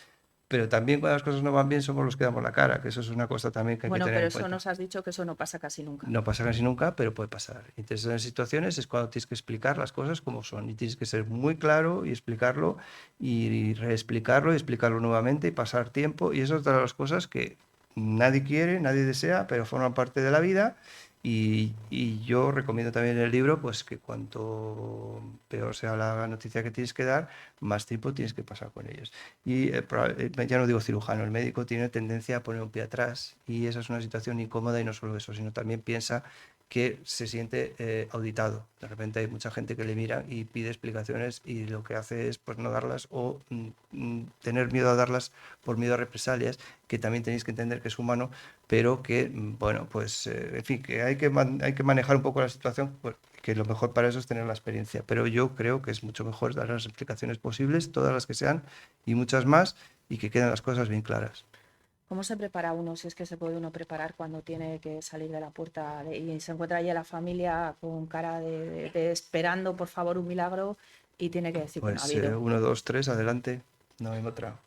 pero también cuando las cosas no van bien somos los que damos la cara, que eso es una cosa también que hay que Bueno, tener pero en eso cuenta. nos has dicho que eso no pasa casi nunca. No pasa casi nunca, pero puede pasar. Entonces, en esas situaciones es cuando tienes que explicar las cosas como son y tienes que ser muy claro y explicarlo y reexplicarlo y explicarlo nuevamente y pasar tiempo. Y eso es de las cosas que nadie quiere, nadie desea, pero forman parte de la vida. Y yo recomiendo también en el libro pues que cuanto peor sea la noticia que tienes que dar, más tiempo tienes que pasar con ellos. Y ya no digo cirujano, el médico tiene tendencia a poner un pie atrás y esa es una situación incómoda y no solo eso, sino también piensa que se siente auditado. De repente hay mucha gente que le mira y pide explicaciones y lo que hace es pues no darlas o tener miedo a darlas por miedo a represalias, que también tenéis que entender que es humano, pero que, bueno, pues, en fin, que hay que manejar un poco la situación, pues, que lo mejor para eso es tener la experiencia. Pero yo creo que es mucho mejor dar las explicaciones posibles, todas las que sean, y muchas más, y que queden las cosas bien claras. ¿Cómo se prepara uno, si es que se puede uno preparar cuando tiene que salir de la puerta y se encuentra allí a la familia con cara de esperando, por favor, un milagro y tiene que decir que no ha Pues habido? uno, dos, tres, adelante, no hay otra,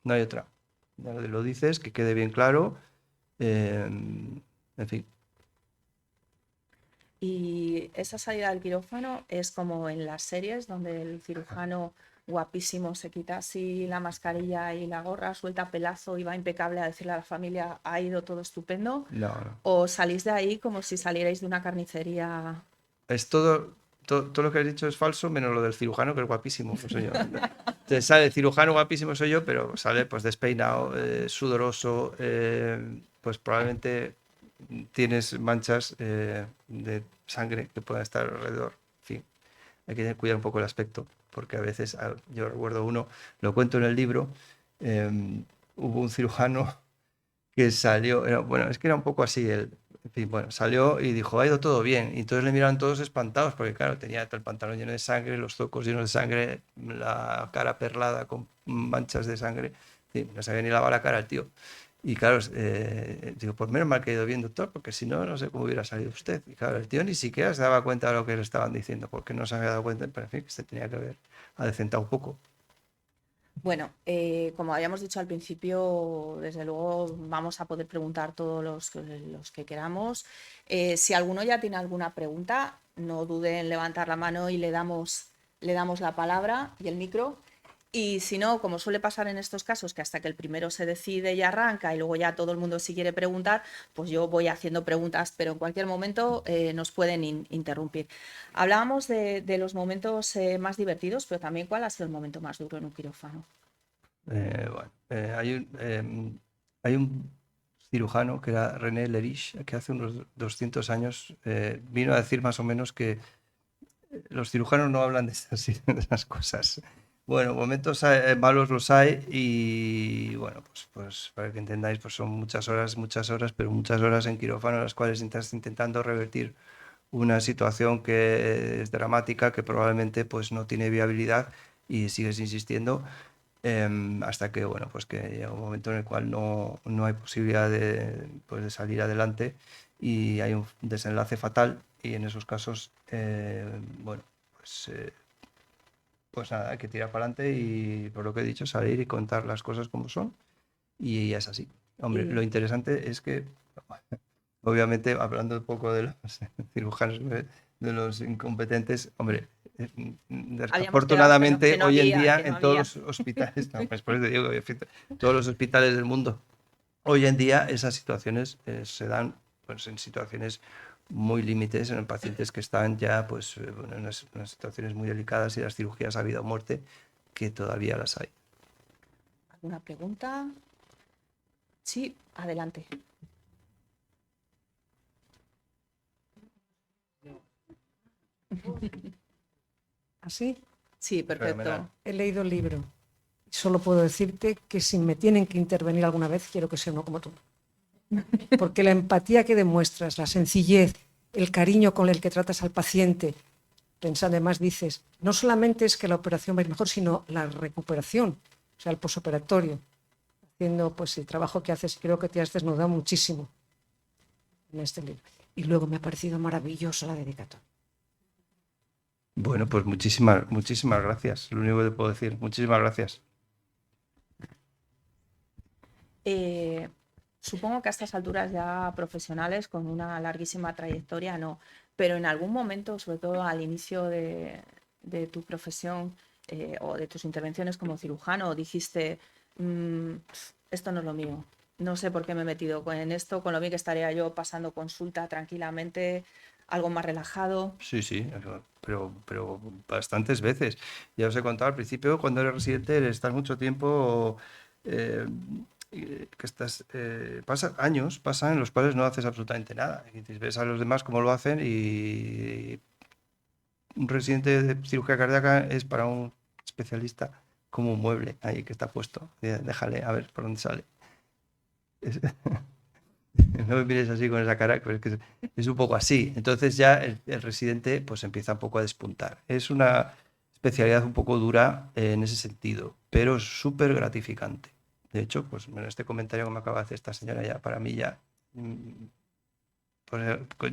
no hay otra. Ya lo dices, que quede bien claro, en fin. Y esa salida del quirófano es como en las series donde el cirujano guapísimo se quita así la mascarilla y la gorra, suelta pelazo y va impecable a decirle a la familia, ha ido todo estupendo, No, no. o salís de ahí como si salierais de una carnicería. Es todo lo que has dicho es falso, menos lo del cirujano, que es guapísimo, que soy yo. Te sale el cirujano guapísimo soy yo, pero sale pues despeinado, sudoroso, pues probablemente tienes manchas de sangre que puedan estar alrededor. En fin, hay que cuidar un poco el aspecto, porque a veces, yo recuerdo uno, lo cuento en el libro, eh, hubo un cirujano que salió, bueno, es que era un poco así, en fin, bueno, salió y dijo, ha ido todo bien. Y entonces le miraron todos espantados, porque claro, tenía todo el pantalón lleno de sangre, los zocos llenos de sangre, la cara perlada con manchas de sangre. En fin, no se había ni lavado la cara el tío. Y claro, digo, pues menos mal que ha ido bien, doctor, porque si no, no sé cómo hubiera salido usted. Y claro, el tío ni siquiera se daba cuenta de lo que le estaban diciendo, porque no se había dado cuenta, pero en fin, que se tenía que haber adecentado un poco. Bueno, como habíamos dicho al principio, desde luego vamos a poder preguntar todos los que queramos. Si alguno ya tiene alguna pregunta, no dude en levantar la mano y le damos la palabra y el micro. Y si no, como suele pasar en estos casos, que hasta que el primero se decide y arranca y luego ya todo el mundo si quiere preguntar, pues yo voy haciendo preguntas, pero en cualquier momento nos pueden interrumpir. Hablábamos de los momentos más divertidos, pero también cuál ha sido el momento más duro en un quirófano. Bueno, hay un cirujano que era René Lerich, que hace unos 200 años vino a decir más o menos que los cirujanos no hablan de de esas cosas. Bueno, momentos malos los hay y bueno, pues para que entendáis, pues son muchas horas, pero muchas horas en quirófano en las cuales estás intentando revertir una situación que es dramática, que probablemente pues no tiene viabilidad y sigues insistiendo hasta que, bueno, pues que llega un momento en el cual no hay posibilidad de, pues, de salir adelante y hay un desenlace fatal y en esos casos, bueno, pues nada, hay que tirar para adelante y por lo que he dicho, salir y contar las cosas como son y es así. Hombre, lo Y interesante es que, obviamente, hablando un poco de los cirujanos, de los incompetentes, hombre, habíamos quedado que afortunadamente no hoy en había, día que no en todos había. los hospitales, no, pues por eso te digo que todos los hospitales del mundo, hoy en día esas situaciones se dan pues, en situaciones muy límites, en pacientes que están ya pues, bueno, en unas situaciones muy delicadas y las cirugías a vida o muerte, que todavía las hay. ¿Alguna pregunta? Sí, adelante. Así, Sí, Fenomenal. perfecto. he leído el libro. Solo puedo decirte que si me tienen que intervenir alguna vez, quiero que sea uno como tú. Porque la empatía que demuestras, la sencillez, el cariño con el que tratas al paciente, pensando además dices, no solamente es que la operación va a ir mejor, sino la recuperación, o sea, el posoperatorio. Haciendo pues el trabajo que haces, creo que te has desnudado muchísimo en este libro. Y luego me ha parecido maravillosa la dedicatoria. Bueno, pues muchísimas gracias. Lo único que te puedo decir, muchísimas gracias. Eh, Supongo que a estas alturas ya profesionales, con una larguísima trayectoria, no, pero en algún momento, sobre todo al inicio de tu profesión o de tus intervenciones como cirujano, dijiste, esto no es lo mío, no sé por qué me he metido en esto, con lo bien que estaría yo pasando consulta tranquilamente, algo más relajado. Sí, sí, pero bastantes veces. Ya os he contado al principio, cuando eres residente, estás mucho tiempo, eh, que estás, pasan en los cuales no haces absolutamente nada. Y dices, ves a los demás cómo lo hacen y un residente de cirugía cardíaca es para un especialista como un mueble ahí que está puesto. Déjale a ver por dónde sale. Es- No me mires así con esa cara, pero es que es un poco así. Entonces ya el residente pues empieza un poco a despuntar. Es una especialidad un poco dura en ese sentido, pero súper gratificante. De hecho, pues bueno, este comentario que me acaba de hacer esta señora ya para mí ya,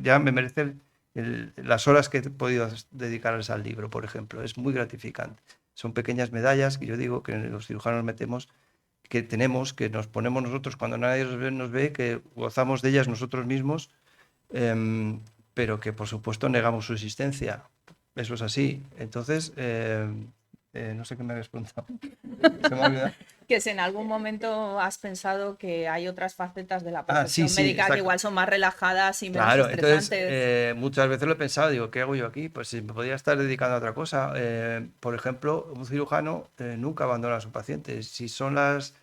ya me merece las horas que he podido dedicarles al libro, por ejemplo. Es muy gratificante. Son pequeñas medallas que yo digo que los cirujanos metemos, que tenemos, que nos ponemos nosotros cuando nadie nos ve, que gozamos de ellas nosotros mismos, pero que por supuesto negamos su existencia. Eso es así. Entonces, no sé qué me habías preguntado. Se me ha olvidado. Que si en algún momento has pensado que hay otras facetas de la Ah, sí, profesión sí, médica que exacto. igual son más relajadas y menos Claro, entonces estresantes. muchas veces lo he pensado, digo, ¿qué hago yo aquí? Pues si me podría estar dedicando a otra cosa. Por ejemplo, un cirujano nunca abandona a su paciente. Si son las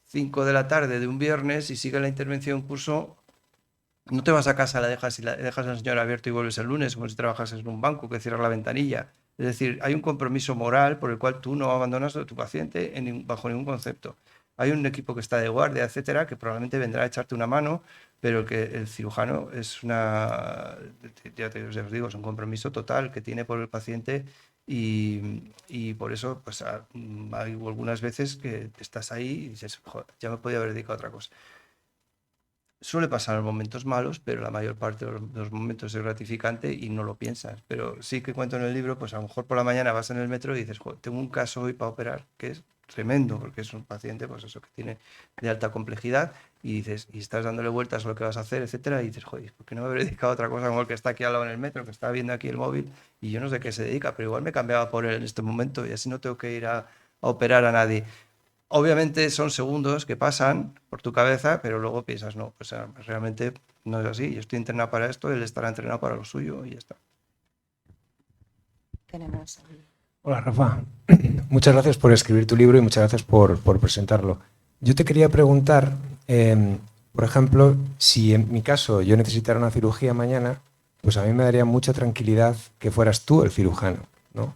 5 de la tarde de un viernes y sigue la intervención en curso, no te vas a casa, dejas al señor abierto y vuelves el lunes, como si trabajas en un banco que cierras la ventanilla. Es decir, hay un compromiso moral por el cual tú no abandonas a tu paciente bajo ningún concepto. Hay un equipo que está de guardia, etcétera, que probablemente vendrá a echarte una mano, pero que el cirujano es ya os digo, es un compromiso total que tiene por el paciente y por eso pues, hay algunas veces que estás ahí y dices, "Joder, ya me podía haber dedicado a otra cosa". Suele pasar en momentos malos, pero la mayor parte de los momentos es gratificante y no lo piensas. Pero sí que cuento en el libro, pues a lo mejor por la mañana vas en el metro y dices, "Joder, tengo un caso hoy para operar", que es tremendo, porque es un paciente, pues eso, que tiene de alta complejidad, y dices, y estás dándole vueltas a lo que vas a hacer, etcétera, y dices, joder, ¿por qué no me habré dedicado a otra cosa como el que está aquí al lado en el metro, que está viendo aquí el móvil, y yo no sé qué se dedica, pero igual me cambiaba por él en este momento, y así no tengo que ir a operar a nadie. Obviamente son segundos que pasan por tu cabeza, pero luego piensas, no, pues realmente no es así. Yo estoy entrenado para esto, él estará entrenado para lo suyo y ya está. Tenemos. Hola, Rafa. Muchas gracias por escribir tu libro y muchas gracias por presentarlo. Yo te quería preguntar, por ejemplo, si en mi caso yo necesitara una cirugía mañana, pues a mí me daría mucha tranquilidad que fueras tú el cirujano, ¿no?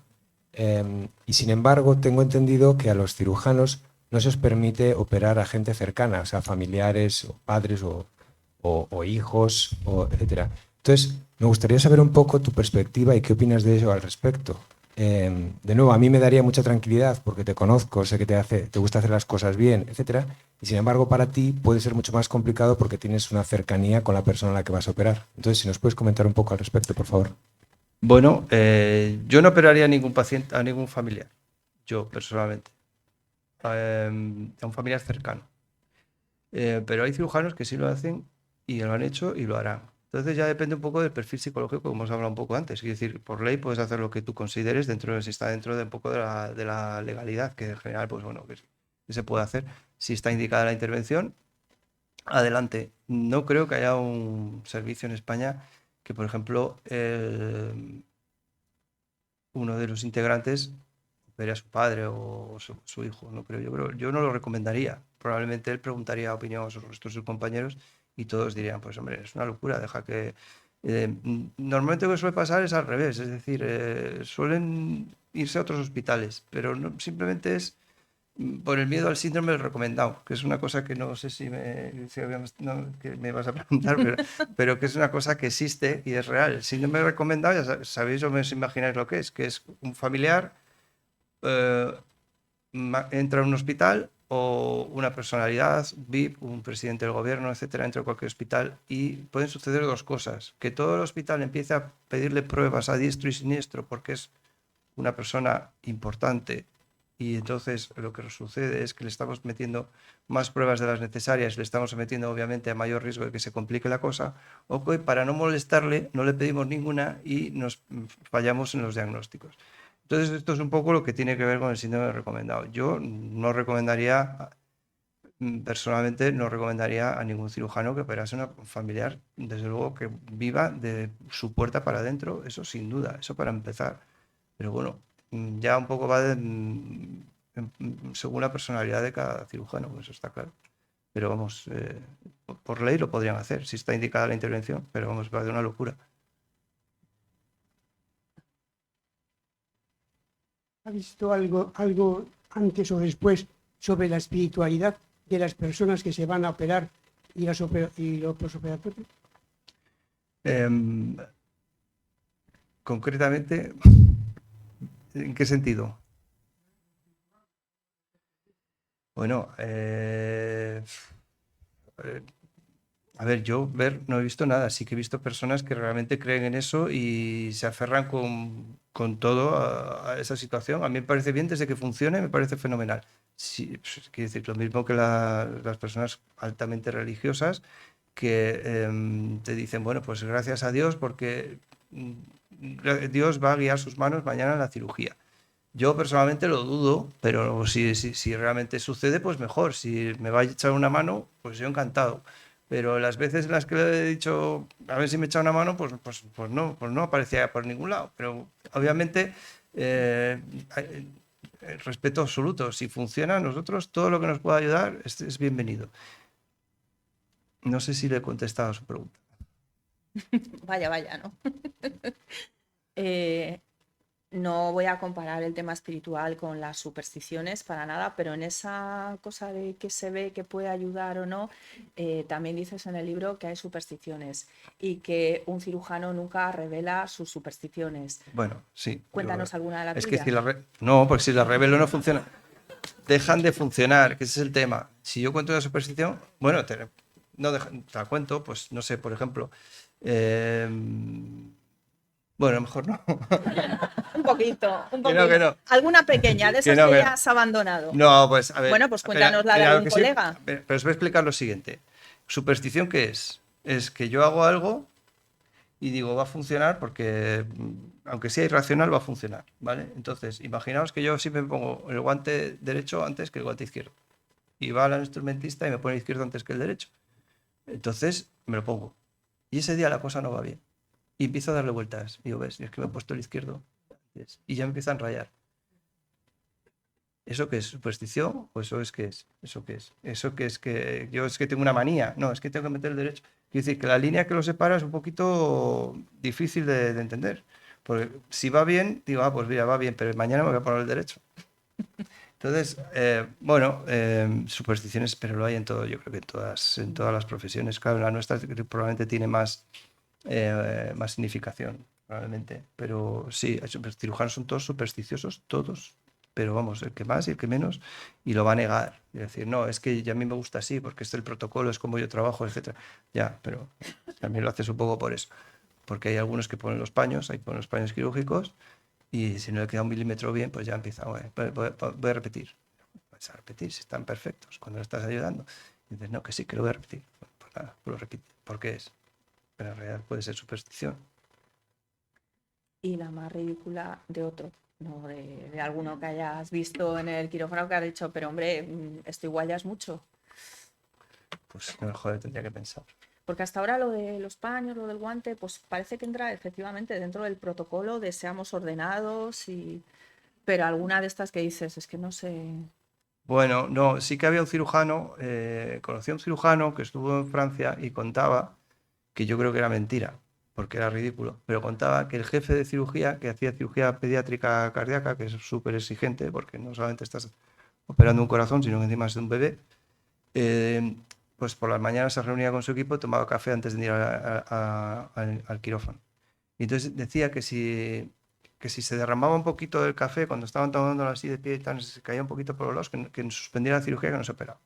Y sin embargo, tengo entendido que a los cirujanos no se os permite operar a gente cercana, o sea, familiares o padres o hijos, etcétera. Entonces, me gustaría saber un poco tu perspectiva y qué opinas de ello al respecto. De nuevo, a mí me daría mucha tranquilidad porque te conozco, sé que te gusta hacer las cosas bien, etcétera. Y sin embargo, para ti puede ser mucho más complicado porque tienes una cercanía con la persona a la que vas a operar. Entonces, si nos puedes comentar un poco al respecto, por favor. Bueno, yo no operaría a ningún paciente, a ningún familiar, yo personalmente, a un familiar cercano. Pero hay cirujanos que sí lo hacen y lo han hecho y lo harán. Entonces ya depende un poco del perfil psicológico, como hemos hablado un poco antes. Es decir, por ley puedes hacer lo que tú consideres si está dentro de un poco de la legalidad, que en general, pues bueno, que se puede hacer. Si está indicada la intervención, adelante. No creo que haya un servicio en España que, por ejemplo, uno de los integrantes opere a su padre o su hijo. No creo, yo no lo recomendaría. Probablemente él preguntaría opinión a sus compañeros y todos dirían, pues hombre, es una locura, deja que... normalmente lo que suele pasar es al revés, es decir, suelen irse a otros hospitales, pero simplemente es por el miedo al síndrome del recomendado, que es una cosa que no sé si que me vas a preguntar, pero que es una cosa que existe y es real. El síndrome del recomendado, ya sabéis o os imagináis lo que es un familiar eh, entra a un hospital o una personalidad, VIP, un presidente del gobierno, etcétera, entra a cualquier hospital y pueden suceder dos cosas. Que todo el hospital empiece a pedirle pruebas a diestro y siniestro porque es una persona importante y entonces lo que sucede es que le estamos metiendo más pruebas de las necesarias, le estamos metiendo obviamente a mayor riesgo de que se complique la cosa, o que para no molestarle no le pedimos ninguna y nos fallamos en los diagnósticos. Entonces esto es un poco lo que tiene que ver con el síndrome recomendado. Yo no recomendaría, personalmente no recomendaría a ningún cirujano que operase a un familiar, desde luego que viva de su puerta para adentro, eso sin duda, eso para empezar. Pero bueno, ya un poco va según la personalidad de cada cirujano, eso está claro. Pero vamos, por ley lo podrían hacer, si está indicada la intervención, pero vamos, va de una locura. ¿Ha visto algo antes o después sobre la espiritualidad de las personas que se van a operar y los posoperatorios? Concretamente, ¿en qué sentido? Bueno, a ver, yo no he visto nada, sí que he visto personas que realmente creen en eso y se aferran con todo a esa situación. A mí me parece bien desde que funcione, me parece fenomenal. Sí, pues, quiero decir, lo mismo que las personas altamente religiosas que te dicen, bueno, pues gracias a Dios porque Dios va a guiar sus manos mañana en la cirugía. Yo personalmente lo dudo, pero si realmente sucede, pues mejor. Si me va a echar una mano, pues yo encantado. Pero las veces en las que le he dicho, a ver si me echa una mano, pues no aparecía por ningún lado. Pero obviamente, respeto absoluto. Si funciona, nosotros todo lo que nos pueda ayudar es bienvenido. No sé si le he contestado a su pregunta. Vaya, ¿no? No voy a comparar el tema espiritual con las supersticiones para nada, pero en esa cosa de que se ve que puede ayudar o no, también dices en el libro que hay supersticiones y que un cirujano nunca revela sus supersticiones. Bueno, sí. Cuéntanos alguna de las Es que tuyas. no, porque si las revelo no funciona. Dejan de funcionar, que ese es el tema. Si yo cuento una superstición, bueno, te la cuento, pues no sé, por ejemplo. Bueno, mejor no. Un poquito. Que no. Alguna pequeña, de esas no, que ya has abandonado. No, pues a ver. Bueno, pues cuéntanos la de pero algún colega. pero os voy a explicar lo siguiente. ¿Superstición qué es? Es que yo hago algo y digo, va a funcionar porque, aunque sea irracional, va a funcionar, ¿vale? Entonces, imaginaos que yo siempre me pongo el guante derecho antes que el guante izquierdo. Y va al instrumentista y me pone el izquierdo antes que el derecho. Entonces, me lo pongo. Y ese día la cosa no va bien. Y empiezo a darle vueltas. Y digo, ves, es que me he puesto el izquierdo antes. Y ya me empiezan a rayar. ¿Eso qué es? ¿Superstición? ¿O eso es qué es? ¿Eso qué es? ¿Eso qué es que yo es que tengo una manía? No, es que tengo que meter el derecho. Quiero decir que la línea que lo separa es un poquito difícil de entender. Porque si va bien, digo, pues mira, va bien, pero mañana me voy a poner el derecho. Entonces, bueno, supersticiones, pero lo hay en todo, yo creo que en todas las profesiones. Claro, la nuestra probablemente tiene más significación, probablemente. Pero sí, los cirujanos son todos supersticiosos, todos. Pero vamos, el que más y el que menos, y lo va a negar. Y decir, no, es que ya a mí me gusta así, porque este es el protocolo, es como yo trabajo, etcétera. Ya, pero también lo haces un poco por eso. Porque hay algunos que ponen los paños, hay ponen los paños quirúrgicos, y si no le queda un milímetro bien, pues ya empieza, voy a repetir. Vas a repetir si están perfectos cuando le estás ayudando. Y dices, no, que sí, que lo voy a repetir. Pues nada, pues lo repite. ¿Por qué es? Pero en realidad puede ser superstición. Y la más ridícula de otro, no de alguno que hayas visto en el quirófano que has dicho, pero hombre, esto igual ya es mucho. Pues no, joder, tendría que pensar. Porque hasta ahora lo de los paños, lo del guante, pues parece que entra efectivamente dentro del protocolo de seamos ordenados, pero alguna de estas que dices, es que no sé. Bueno, no, sí que había un cirujano, conocí a un cirujano que estuvo en Francia y contaba, que yo creo que era mentira, porque era ridículo, pero contaba que el jefe de cirugía, que hacía cirugía pediátrica cardíaca, que es súper exigente, porque no solamente estás operando un corazón, sino que encima es de un bebé, pues por las mañanas se reunía con su equipo, tomaba café antes de ir al quirófano. Y entonces decía que si se derramaba un poquito del café cuando estaban tomándolo así de pie y tal, se caía un poquito por los lados, que suspendiera la cirugía, que no se operaba.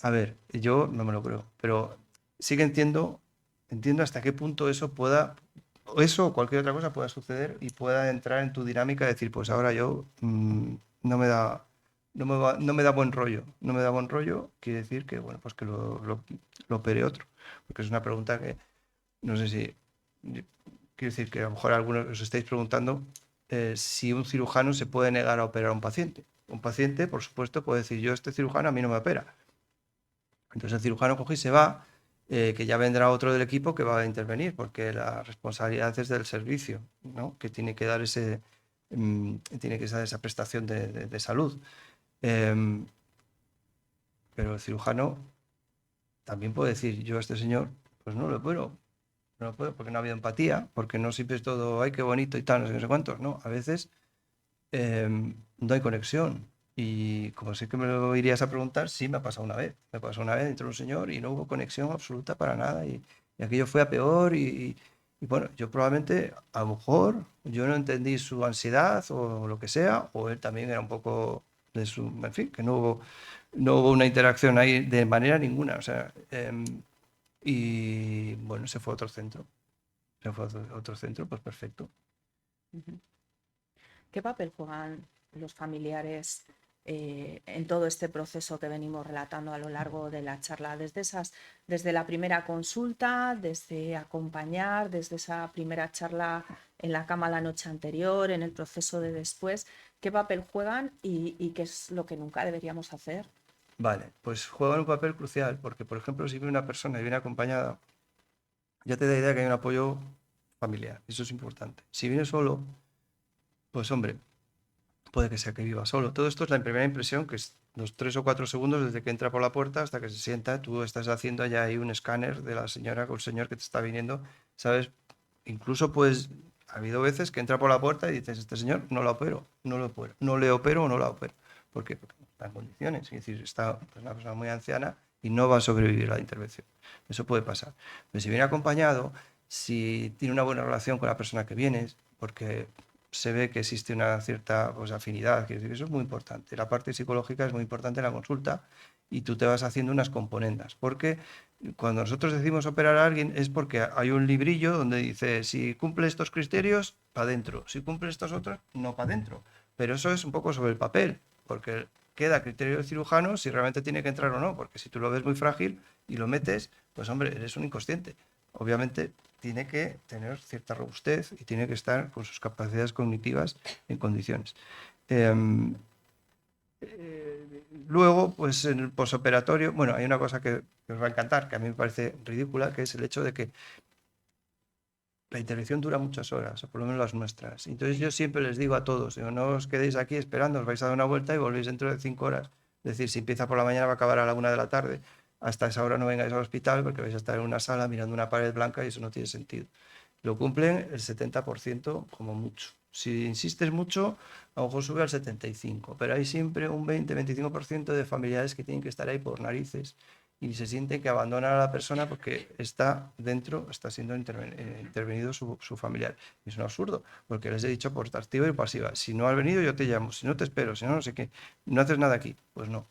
A ver, yo no me lo creo, pero sí que entiendo hasta qué punto eso pueda eso o cualquier otra cosa pueda suceder y pueda entrar en tu dinámica de decir, pues ahora yo no me da, no me da buen rollo. No me da buen rollo, quiere decir que, bueno, pues que lo opere otro. Porque es una pregunta que, no sé si, quiero decir que a lo mejor algunos os estáis preguntando si un cirujano se puede negar a operar a un paciente. Un paciente, por supuesto, puede decir, yo este cirujano a mí no me opera. Entonces el cirujano coge y se va, que ya vendrá otro del equipo que va a intervenir, porque la responsabilidad es del servicio, ¿no? Que tiene que dar tiene que dar esa prestación de salud. Em, pero el cirujano también puede decir, yo a este señor, pues no lo puedo, no lo puedo, porque no ha habido empatía, porque no siempre es todo, ay, qué bonito y tal, no sé, no sé cuántos, no, a veces no hay conexión. Y como sé que me lo irías a preguntar, sí me ha pasado una vez. Me pasó una vez, entró un señor y no hubo conexión absoluta para nada. Y aquello fue a peor. Y bueno, yo probablemente, a lo mejor, yo no entendí su ansiedad o lo que sea, o él también era un poco de su. En fin, que no hubo una interacción ahí de manera ninguna. O sea, y bueno, se fue a otro centro. Se fue a otro centro, pues perfecto. Ujú. ¿Qué papel juegan los familiares en todo este proceso que venimos relatando a lo largo de la charla? Desde la primera consulta, desde acompañar, desde esa primera charla en la cama la noche anterior, en el proceso de después, ¿qué papel juegan y qué es lo que nunca deberíamos hacer? Vale, pues juegan un papel crucial, porque por ejemplo, si viene una persona y viene acompañada, ya te da idea que hay un apoyo familiar, eso es importante. Si viene solo, pues hombre, puede que sea que viva solo. Todo esto es la primera impresión, que es los 3 o 4 segundos desde que entra por la puerta hasta que se sienta, tú estás haciendo ya ahí un escáner de la señora o el señor que te está viniendo, ¿sabes? Incluso pues ha habido veces que entra por la puerta y dices, este señor no lo opero, no lo opero, no le opero o no la opero. ¿Por qué? Porque no está en condiciones, es decir, está pues, una persona muy anciana y no va a sobrevivir a la intervención. Eso puede pasar. Pero si viene acompañado, si tiene una buena relación con la persona que viene, porque se ve que existe una cierta pues, afinidad, que eso es muy importante. La parte psicológica es muy importante en la consulta y tú te vas haciendo unas componendas, porque cuando nosotros decimos operar a alguien es porque hay un librillo donde dice si cumple estos criterios, para adentro, si cumple estos otros, no para adentro. Pero eso es un poco sobre el papel, porque queda a criterio del cirujano si realmente tiene que entrar o no, porque si tú lo ves muy frágil y lo metes, pues hombre, eres un inconsciente. Obviamente tiene que tener cierta robustez y tiene que estar con sus capacidades cognitivas en condiciones. Luego, pues en el posoperatorio, bueno, hay una cosa que os va a encantar, que a mí me parece ridícula, que es el hecho de que la intervención dura muchas horas, o por lo menos las nuestras. Entonces yo siempre les digo a todos, digo, no os quedéis aquí esperando, os vais a dar una vuelta y volvéis dentro de 5 horas. Es decir, si empieza por la mañana va a acabar a la 1 de la tarde. Hasta esa hora no vengáis al hospital porque vais a estar en una sala mirando una pared blanca y eso no tiene sentido. Lo cumplen el 70% como mucho. Si insistes mucho, a lo mejor sube al 75%, pero hay siempre un 20-25% de familiares que tienen que estar ahí por narices y se sienten que abandonan a la persona porque está dentro, está siendo intervenido su familiar. Y es un absurdo, porque les he dicho por activa y pasiva, si no has venido yo te llamo, si no te espero, si no, no sé qué, no haces nada aquí, pues no.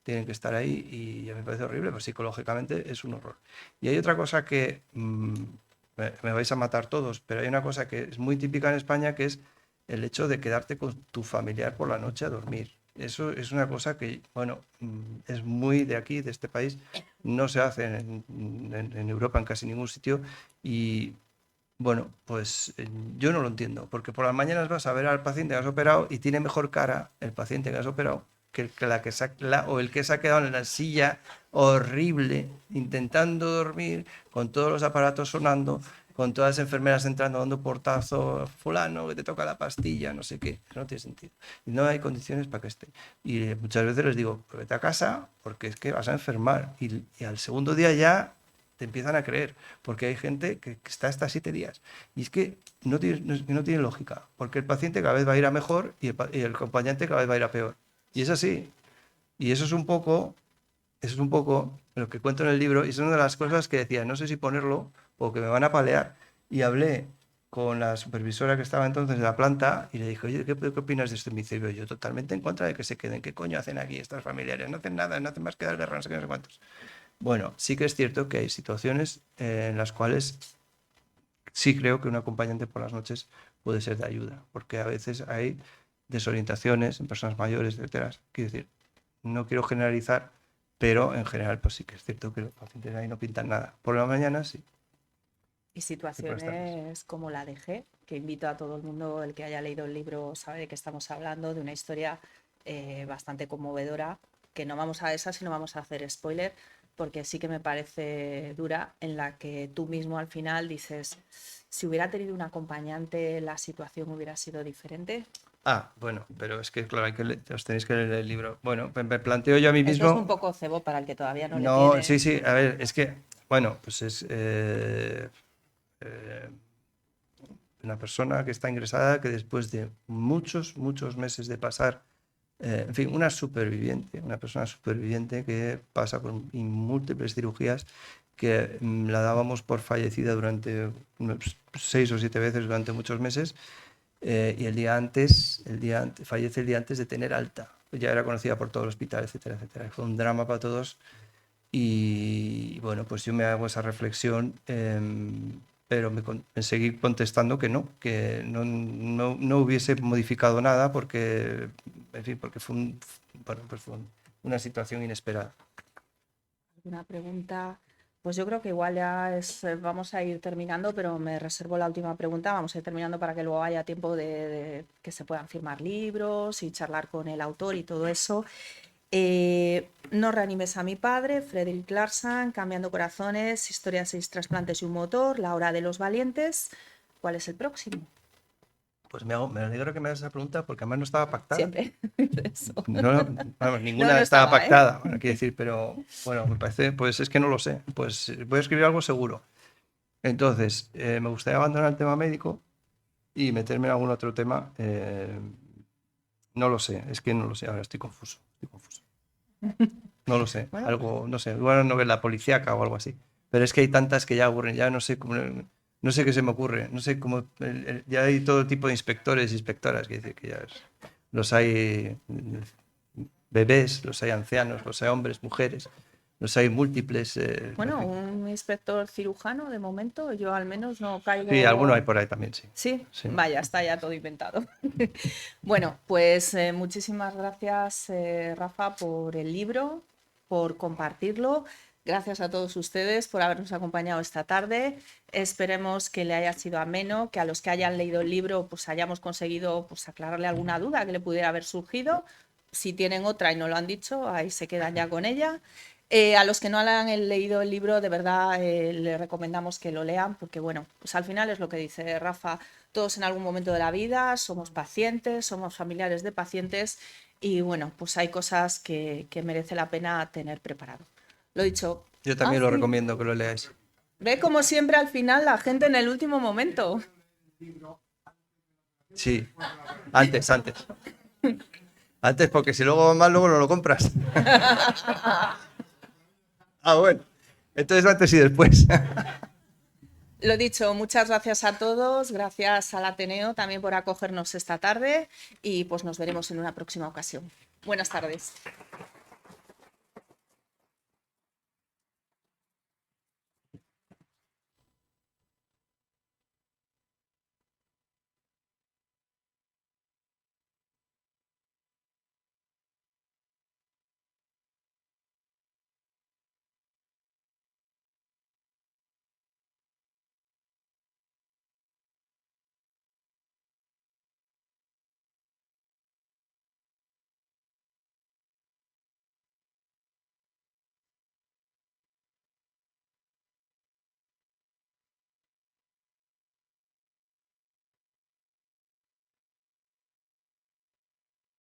Tienen que estar ahí y ya me parece horrible, pues psicológicamente es un horror. Y hay otra cosa que me vais a matar todos, pero hay una cosa que es muy típica en España, que es el hecho de quedarte con tu familiar por la noche a dormir. Eso es una cosa que, bueno, es muy de aquí, de este país, no se hace en Europa en casi ningún sitio y, bueno, pues yo no lo entiendo, porque por las mañanas vas a ver al paciente que has operado y tiene mejor cara el paciente que has operado que o el que se ha quedado en la silla horrible intentando dormir con todos los aparatos sonando, con todas las enfermeras entrando dando portazo, fulano, que te toca la pastilla, no sé qué, no tiene sentido. Y no hay condiciones para que esté. Y muchas veces les digo, pues vete a casa porque es que vas a enfermar. Y al segundo día ya te empiezan a creer, porque hay gente que está hasta 7 días. Y es que no tiene lógica, porque el paciente cada vez va a ir a mejor y el acompañante cada vez va a ir a peor. Y es así. Y eso es un poco lo que cuento en el libro, y es una de las cosas que decía, no sé si ponerlo o que me van a palear. Y hablé con la supervisora que estaba entonces de la planta y le dije, oye, ¿qué opinas de esto? Y me dice, yo totalmente en contra de que se queden. ¿Qué coño hacen aquí estas familiares? No hacen nada, no hacen más que dar guerra, no sé qué, no sé cuántos. Bueno, sí que es cierto que hay situaciones en las cuales sí creo que un acompañante por las noches puede ser de ayuda, porque a veces hay desorientaciones en personas mayores, etcétera. Quiero decir, no quiero generalizar, pero en general pues sí que es cierto que los pacientes ahí no pintan nada. Por la mañana sí. Y por las tardes. situaciones como la de G, que invito a todo el mundo, el que haya leído el libro sabe de qué estamos hablando, de una historia bastante conmovedora, que no vamos a esa, sino vamos a hacer spoiler, porque sí que me parece dura, en la que tú mismo al final dices, si hubiera tenido un acompañante, la situación hubiera sido diferente. Ah, bueno, pero es que claro, os tenéis que leer el libro. Bueno, me planteo yo a mí Esto es un mismo. poco cebo para el que todavía no le No, tiene. sí, sí, a ver, es que, bueno, pues es una persona que está ingresada que después de muchos, muchos meses de pasar, en fin, una persona superviviente que pasa por múltiples cirugías que la dábamos por fallecida durante 6 o 7 veces durante muchos meses y fallece el día antes de tener alta. Ya era conocida por todo el hospital, etcétera, etcétera. Fue un drama para todos y bueno, pues yo me hago esa reflexión, pero me seguí contestando que no hubiese modificado nada porque, en fin, porque bueno, pues fue una situación inesperada. ¿Alguna pregunta? Pues yo creo que igual ya vamos a ir terminando, pero me reservo la última pregunta. Vamos a ir terminando para que luego haya tiempo de que se puedan firmar libros y charlar con el autor y todo eso. No reanimes a mi padre, Frederick Larsan, Cambiando Corazones, Historia 6 trasplantes y un motor, La hora de los valientes. ¿Cuál es el próximo? Pues me alegro que me hagas esa pregunta porque además no estaba pactada. Siempre. Eso. No, vamos, No, ninguna no estaba estaba, ¿eh? pactada, bueno, quiero decir, pero bueno, me parece, pues es que no lo sé. Pues voy a escribir algo seguro. Entonces, me gustaría abandonar el tema médico y meterme en algún otro tema. No lo sé, es que no lo sé, ahora estoy confuso, estoy confuso. No lo sé, Bueno, algo, no sé, igual no la policíaca o algo así. Pero es que hay tantas que ya aburren, ya no sé cómo, no sé qué se me ocurre, no sé cómo, ya hay todo tipo de inspectores y inspectoras, que decir que ya los hay bebés, los hay ancianos, los hay hombres, mujeres, los hay múltiples. En bueno, fin. un inspector cirujano de momento, yo al menos no Sí, alguno caigo. hay por ahí también, sí. Sí, Sí. vaya, está ya todo inventado. Bueno, pues muchísimas gracias, Rafa, por el libro, por compartirlo. Gracias a todos ustedes por habernos acompañado esta tarde. Esperemos que le haya sido ameno, que a los que hayan leído el libro pues hayamos conseguido pues, aclararle alguna duda que le pudiera haber surgido. Si tienen otra y no lo han dicho, ahí se quedan ya con ella. A los que no han leído el libro, de verdad les recomendamos que lo lean, porque bueno, pues al final es lo que dice Rafa, todos en algún momento de la vida somos pacientes, somos familiares de pacientes y bueno, pues hay cosas que merece la pena tener preparado. Lo dicho. Yo también lo Sí. recomiendo que lo leáis. Ve como siempre al final la gente en el último momento. Sí, antes. Antes, porque si luego va mal, luego no lo compras. Ah, bueno. Entonces antes y después. Lo dicho, muchas gracias a todos, gracias al Ateneo también por acogernos esta tarde y pues nos veremos en una próxima ocasión. Buenas tardes.